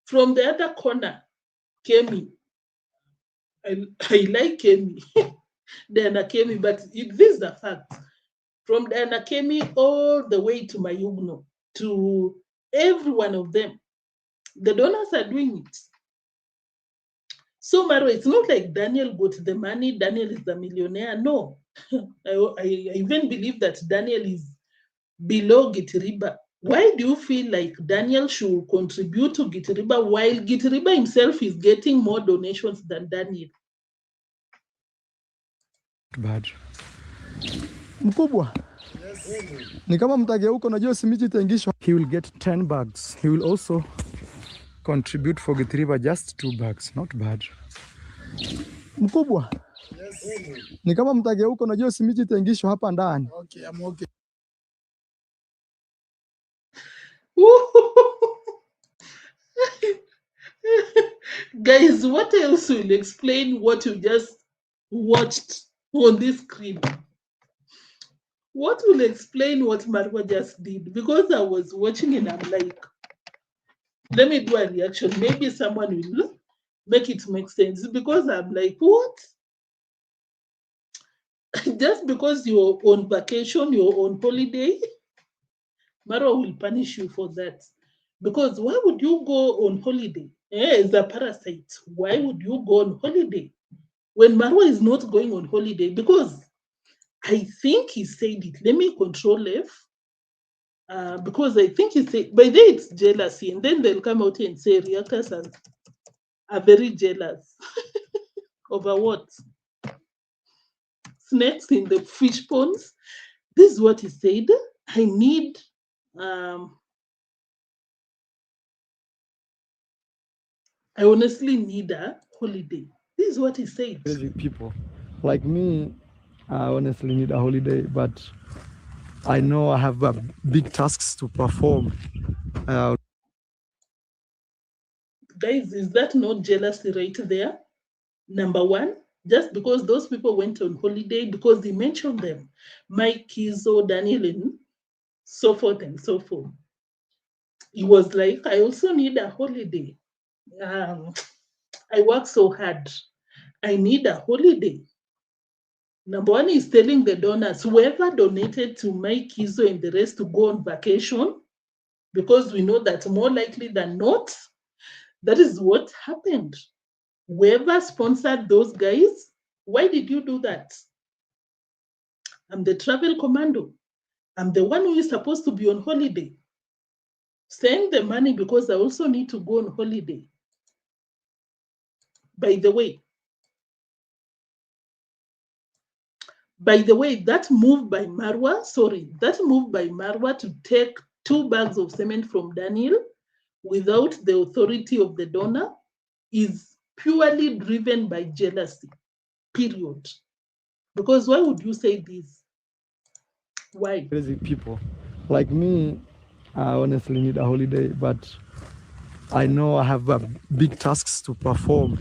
from the other corner, Kemi. I like Kemi. Diana Kemi, but this is the fact. From Diana Kemi all the way to Mayugno, to every one of them, the donors are doing it. So, Marwa, it's not like Daniel got the money, Daniel is the millionaire. No, I even believe that Daniel is below Gitiriba. Why do you feel like Daniel should contribute to Gitiriba while Gitiriba himself is getting more donations than Daniel? Bad. Mkubwa. Yes. Ni kama mtageuka, unajua simiti itaingishwa. He will get 10 bags. He will also contribute for Gitiriba just 2 bags. Not bad. Mkubwa. Yes. Ni kama mtageuka, unajua simiti itaingishwa hapa ndani. Okay, I'm okay. Guys, what else will explain what you just watched on this screen? What will explain what Marwa just did? Because I was watching and I'm like, let me do a reaction. Maybe someone will make it make sense. Because I'm like, what? Just because you're on vacation, you're on holiday, Marwa will punish you for that. Because why would you go on holiday? As a parasite, why would you go on holiday when Marwa is not going on holiday? Because I think he said it. Let me control F. Because I think he said, by then it's jealousy, and then they'll come out and say reactors are very jealous. Over what? Snakes in the fish ponds. This is what he said. I need I honestly need a holiday. This is what he said. Crazy people like me, I honestly need a holiday, but I know I have big tasks to perform. Guys, is that not jealousy right there? Number one, just because those people went on holiday, because they mentioned them, Mike, Kizo, Daniel, and so forth and so forth. He was like, I also need a holiday. I work so hard. I need a holiday. Number one is telling the donors, whoever donated to Mike, Kizo, and the rest to go on vacation, because we know that more likely than not, that is what happened. Whoever sponsored those guys, why did you do that? I'm the travel commando. I'm the one who is supposed to be on holiday. Send the money because I also need to go on holiday. By the way, that move by Marwa to take 2 bags of cement from Daniel without the authority of the donor is purely driven by jealousy, period. Because why would you say this? Why? Crazy people like me, I honestly need a holiday, but I know I have big tasks to perform.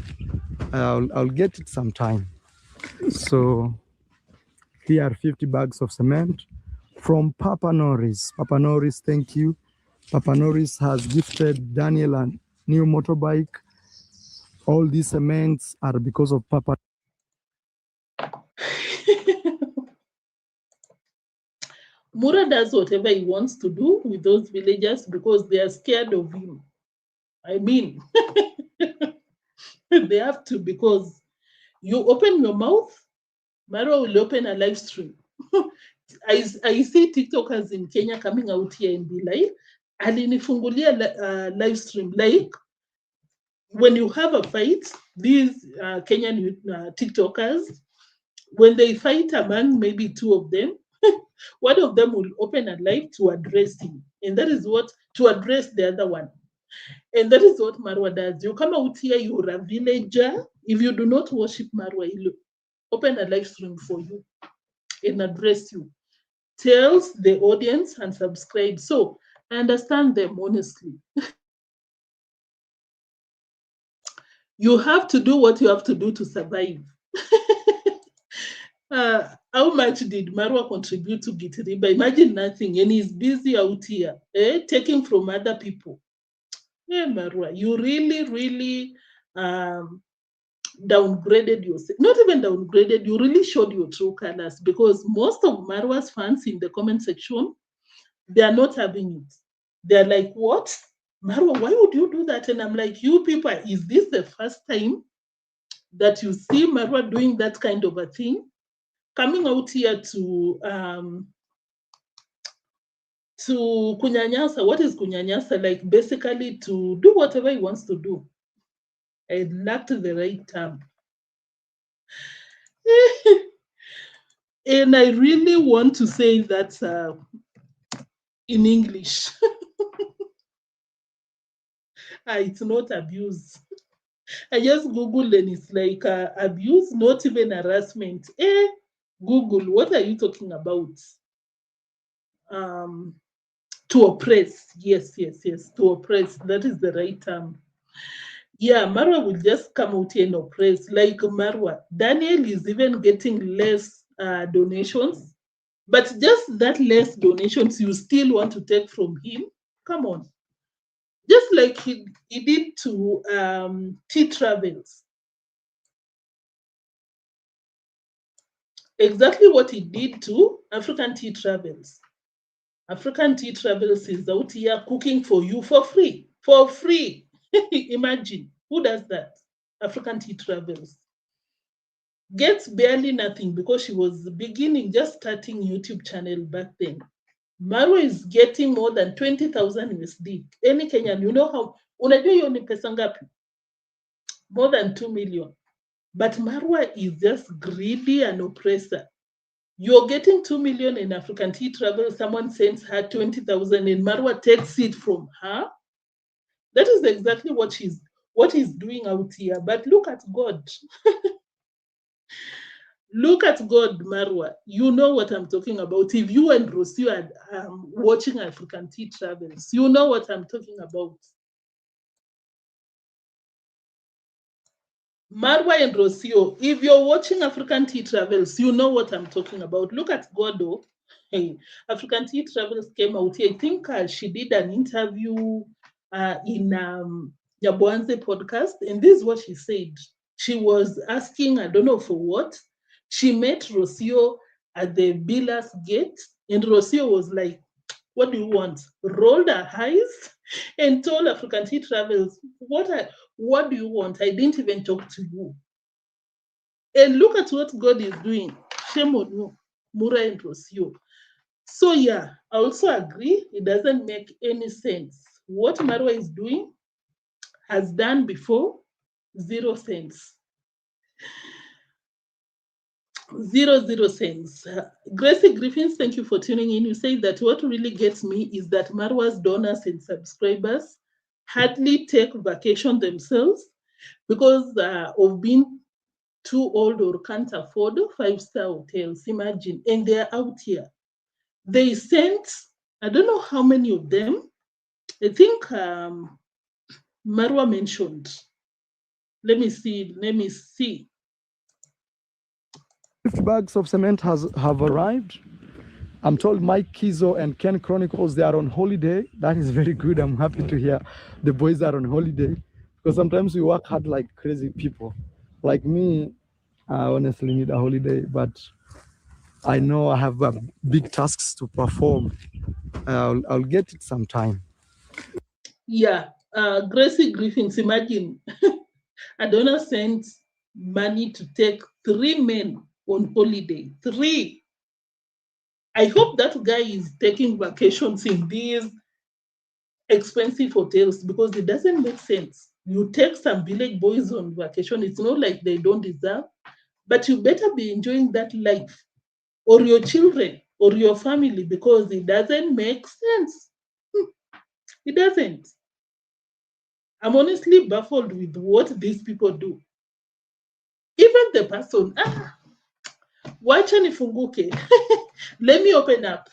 I'll get it sometime. So here are 50 bags of cement from Papa Norris. Papa Norris, thank you. Papa Norris has gifted Daniel a new motorbike. All these cements are because of Papa. Mura does whatever he wants to do with those villagers because they are scared of him. I mean, they have to, because you open your mouth, Marwa will open a live stream. I see TikTokers in Kenya coming out here and be like, alinifungulia live stream. Like, when you have a fight, these Kenyan TikTokers, when they fight among maybe 2 of them, one of them will open a live to address him. And that is what, to address the other one. And that is what Marwa does. You come out here, you're a villager. If you do not worship Marwa, he'll open a live stream for you and address you. Tells the audience and subscribe. So I understand them, honestly. You have to do what you have to do to survive. How much did Marwa contribute to Gitiriba? Imagine nothing, and he's busy out here, taking from other people. Yeah, Marwa, you really downgraded yourself. Not even downgraded, you really showed your true colors, because most of Marwa's fans in the comment section, they are not having it. They're like, what? Marwa, why would you do that? And I'm like, you people, is this the first time that you see Marwa doing that kind of a thing? coming out here to kunyanyasa. What is kunyanyasa? Like basically to do whatever he wants to do. I lacked the right term. And I really want to say that in English. It's not abuse. I just Googled and it's like abuse, not even harassment. Google, what are you talking about? To oppress. Yes, to oppress. That is the right term. Yeah, Marwa will just come out here and oppress. Like Marwa, Daniel is even getting less donations, but just that less donations you still want to take from him. Come on. Just like he did to Tea Travels. Exactly what he did to African Tea Travels. African Tea Travels is out here cooking for you for free. For free. Imagine. Who does that? African Tea Travels. Gets barely nothing because she was beginning, just starting YouTube channel back then. Marwa is getting more than 20,000 USD. Any Kenyan, you know how, unajua hiyo ni pesa ngapi? More than 2 million. But Marwa is just greedy and oppressor. You're getting 2 million in African Tea Travel, someone sends her 20,000 and Marwa takes it from her. That is exactly what he's doing out here. But look at God. Look at God, Marwa. You know what I'm talking about. If you and Rosie are watching African Tea Travels, you know what I'm talking about. Marwa and Rocio, if you're watching African Tea Travels, you know what I'm talking about. Look at Godo. Hey, African Tea Travels came out here. I think she did an interview in Nyabohanse podcast, and this is what she said. She was asking, I don't know for what. She met Rocio at the Billas gate, and Rocio was like, "What do you want?" Rolled her eyes and told African Tea Travels, what do you want? I didn't even talk to you. And look at what God is doing. Shame on you, Mura and Rocio. So yeah, I also agree. It doesn't make any sense. What Marwa is doing has done before, 0 cents. 0 cents. Gracie Griffins, thank you for tuning in. You say that what really gets me is that Marwa's donors and subscribers hardly take vacation themselves because of being too old or can't afford 5-star hotels. Imagine, and they're out here. They sent, I don't know how many of them. I think Marwa mentioned. Let me see. 50 bags of cement have arrived. I'm told Mike Kizo and Ken Chronicles, they are on holiday. That is very good. I'm happy to hear the boys are on holiday because sometimes we work hard like crazy people. Like me, I honestly need a holiday, but I know I have big tasks to perform. I'll get it sometime. Yeah, Gracie Griffins, imagine Adona sent money to take 3 men on holiday. 3. I hope that guy is taking vacations in these expensive hotels because it doesn't make sense. You take some village boys on vacation, it's not like they don't deserve, but you better be enjoying that life or your children or your family because it doesn't make sense. It doesn't. I'm honestly baffled with what these people do. Even the person, wacha nifunguke. Let me open up.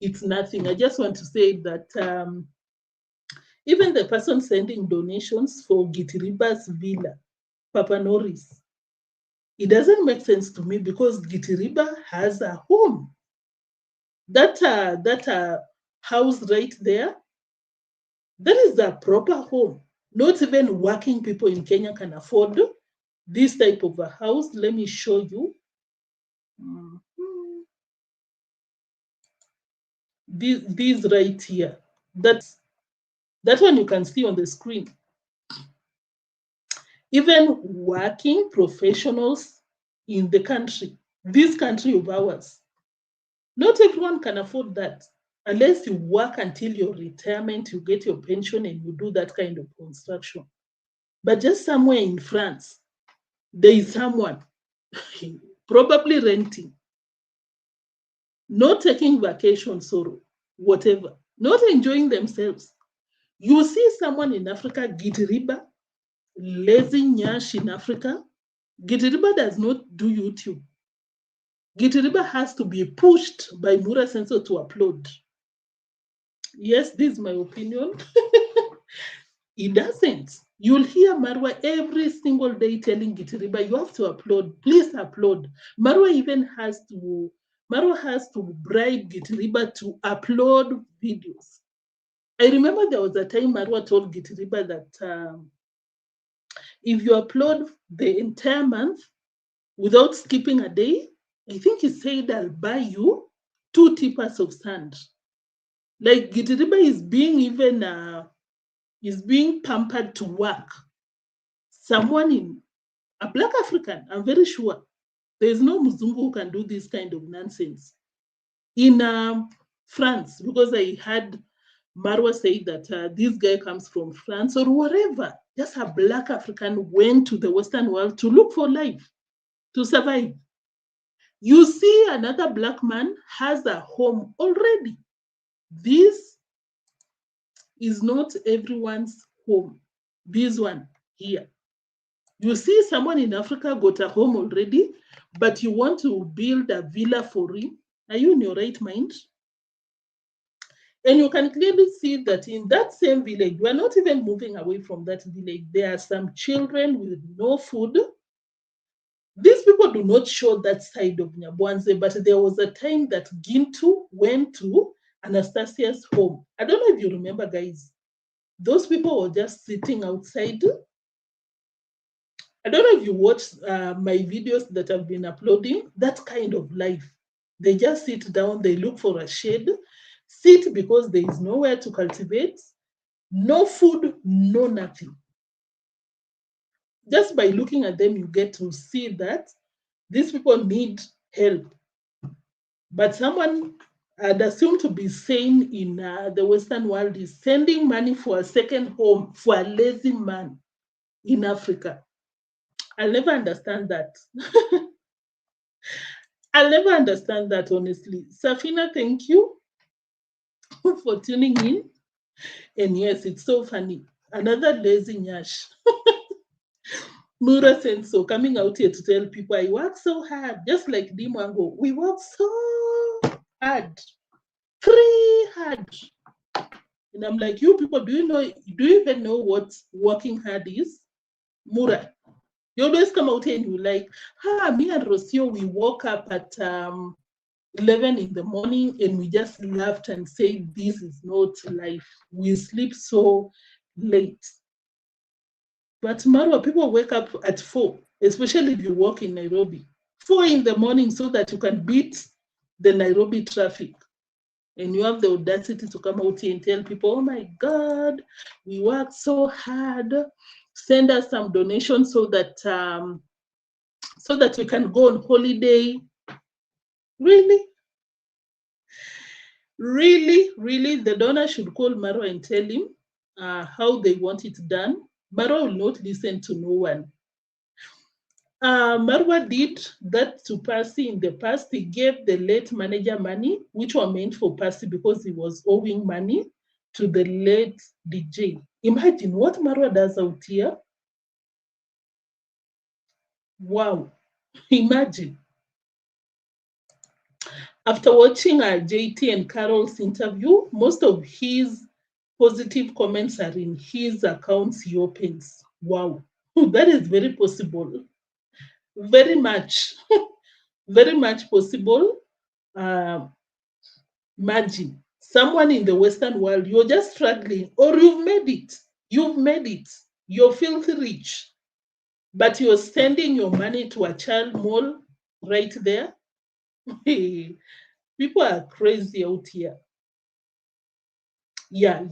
It's nothing. I just want to say that even the person sending donations for Gitiriba's villa, Papa Norris, it doesn't make sense to me because Gitiriba has a home. That house right there, that is a proper home. Not even working people in Kenya can afford this type of a house. Let me show you. This right here. That one you can see on the screen. Even working professionals in the country, this country of ours. Not everyone can afford that. Unless you work until your retirement, you get your pension and you do that kind of construction. But just somewhere in France, there is someone probably renting, not taking vacations or whatever, not enjoying themselves. You see someone in Africa, Gitiriba, lazy nyash in Africa. Gitiriba does not do YouTube. Gitiriba has to be pushed by Mura Sensor to upload. Yes, this is my opinion. It doesn't. You'll hear Marwa every single day telling Gitiriba, you have to upload, please upload. Marwa has to bribe Gitiriba to upload videos. I remember there was a time Marwa told Gitiriba that if you upload the entire month without skipping a day, I think he said, I'll buy you 2 tippers of sand. Like Gitiriba is being pampered to work. Someone in a Black African, I'm very sure. There's no Muzungu who can do this kind of nonsense. In France, because I had Marwa say that this guy comes from France or wherever, just a Black African went to the Western world to look for life, to survive. You see another Black man has a home already. This is not everyone's home. This one here. You see someone in Africa got a home already, but you want to build a villa for him. Are you in your right mind? And you can clearly see that in that same village, we're not even moving away from that village. There are some children with no food. These people do not show that side of Nyabohanse, but there was a time that Gintu went to Anastasia's home. I don't know if you remember, guys. Those people were just sitting outside. I don't know if you watched my videos that I've been uploading, that kind of life. They just sit down, they look for a shade, sit because there is nowhere to cultivate, no food, no nothing. Just by looking at them, you get to see that these people need help. But someone I'd assume to be sane in the Western world is sending money for a second home for a lazy man in Africa. I'll never understand that. I'll never understand that, honestly. Safina, thank you for tuning in. And yes, it's so funny. Another lazy nyash. Mura Senso coming out here to tell people I work so hard, just like deemwango. We work so hard, very hard. And I'm like, you people, do you even know what working hard is? Mura. You always come out here and you like, me and Rocio, we woke up at 11 in the morning and we just laughed and said, this is not life. We sleep so late. But Marwa, people wake up at 4, especially if you work in Nairobi. 4 in the morning so that you can beat the Nairobi traffic. And you have the audacity to come out here and tell people, oh my God, we worked so hard. Send us some donations so that we can go on holiday. Really? Really, really, the donor should call Marwa and tell him how they want it done. Marwa will not listen to no one. Marwa did that to Percy in the past. He gave the late manager money, which were meant for Percy because he was owing money to the late DJ. Imagine what Marwa does out here. Wow. Imagine. After watching JT and Carol's interview, most of his positive comments are in his accounts he opens. Wow. That is very possible. Very much. Very much possible. Imagine someone in the Western world, you're just struggling, or you've made it. You've made it. You're filthy rich, but you're sending your money to a child mall right there. People are crazy out here. Yeah.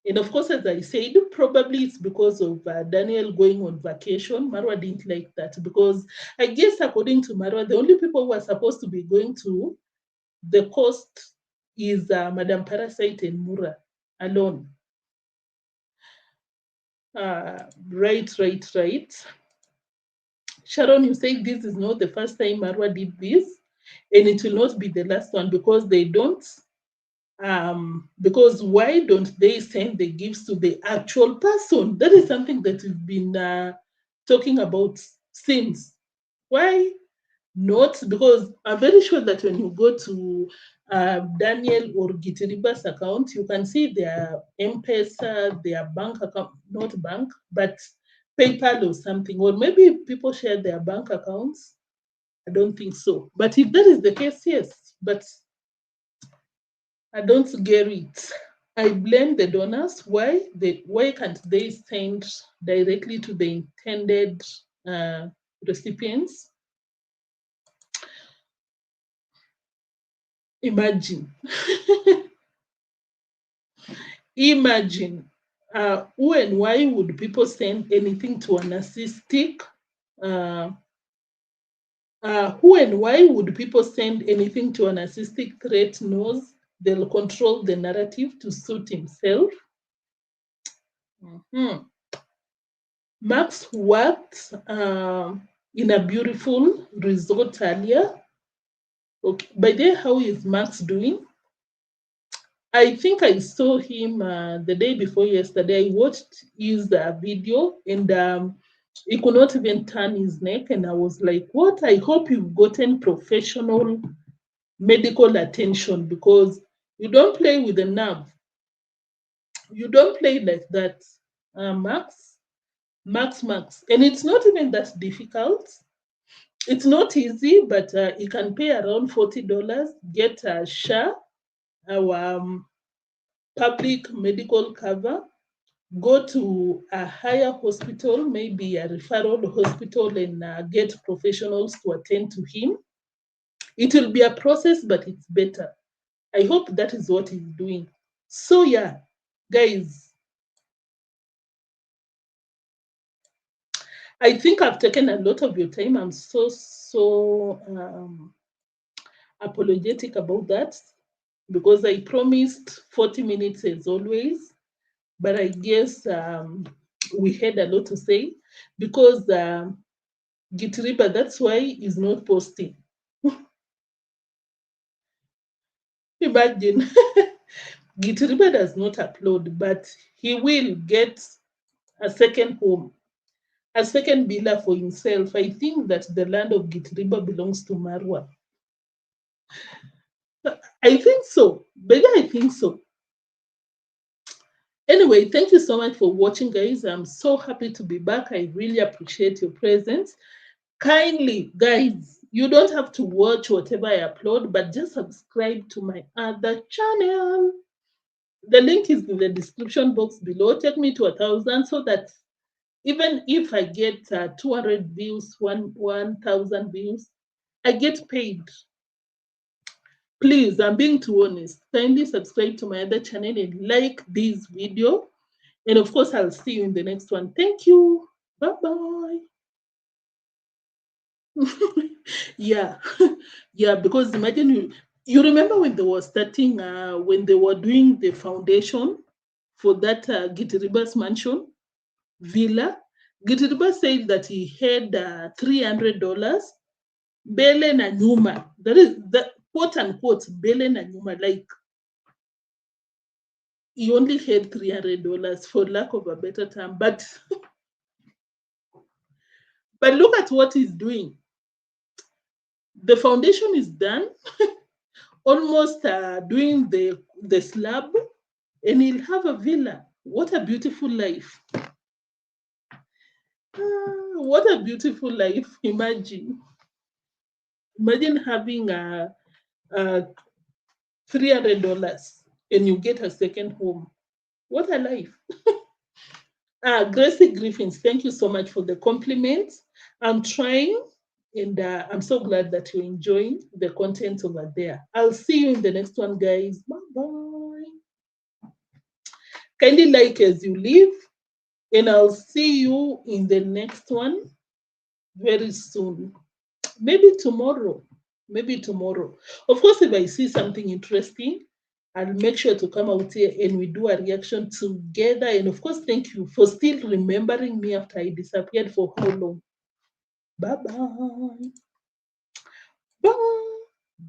And of course, as I said, probably it's because of Daniel going on vacation. Marwa didn't like that because I guess according to Marwa, the only people who are supposed to be going to the coast is Madam Parasite and Mura alone. Right. Sharon, you say this is not the first time Marwa did this, and it will not be the last one because they don't. Because why don't they send the gifts to the actual person? That is something that we've been talking about since. Why not? Because I'm very sure that when you go to Daniel or Gitiriba's account, you can see their M-Pesa, their bank account, not bank, but PayPal or something. Or maybe people share their bank accounts. I don't think so. But if that is the case, yes. But I don't get it. I blame the donors. Why can't they send directly to the intended recipients? Imagine. Imagine. Who and why would people send anything to a narcissistic? Who and why would people send anything to a narcissistic threat knows they'll control the narrative to suit himself? Mhm. Max worked in a beautiful resort earlier. Okay, by the how is Max doing? I think I saw him the day before yesterday. I watched his video and he could not even turn his neck. And I was like, what? I hope you've gotten professional medical attention because you don't play with the nerve. You don't play like that, Max. Max. And it's not even that difficult. It's not easy, but you can pay around $40, get a SHA, our public medical cover, go to a higher hospital, maybe a referral hospital, and get professionals to attend to him. It will be a process, but it's better. I hope that is what he's doing. So, yeah, guys, I think I've taken a lot of your time. I'm so apologetic about that because I promised 40 minutes as always, but I guess we had a lot to say because Gitiriba, that's why he's not posting. Imagine, Gitiriba does not upload, but he will get a second home, a second villa for himself. I think that the land of Gitiriba belongs to Marwa. I think so. But yeah, I think so. Anyway, thank you so much for watching, guys. I'm so happy to be back. I really appreciate your presence. Kindly, guys, you don't have to watch whatever I upload, but just subscribe to my other channel. The link is in the description box below. Take me to 1,000 so that even if I get 200 views, 1,000 views, I get paid. Please, I'm being too honest. Kindly subscribe to my other channel and like this video. And of course, I'll see you in the next one. Thank you. Bye-bye. Yeah. Yeah, because imagine you remember when they were starting, when they were doing the foundation for that Gitiriba's mansion villa. Gitiriba said that he had $300 bele na nyuma. That is the quote unquote bele na nyuma, like he only had $300 for lack of a better term. But look at what he's doing. The foundation is done, almost doing the slab, and he'll have a villa. What a beautiful life. What a beautiful life. Imagine having a $300 and you get a second home. What a life. Gracie Griffins, thank you so much for the compliments. I'm trying, and I'm so glad that you're enjoying the content over there. I'll see you in the next one, guys. Bye-bye. Kindly like as you leave, and I'll see you in the next one very soon. Maybe tomorrow. Maybe tomorrow. Of course, if I see something interesting, I'll make sure to come out here and we do a reaction together. And of course, thank you for still remembering me after I disappeared for how long. Bye-bye. Bye.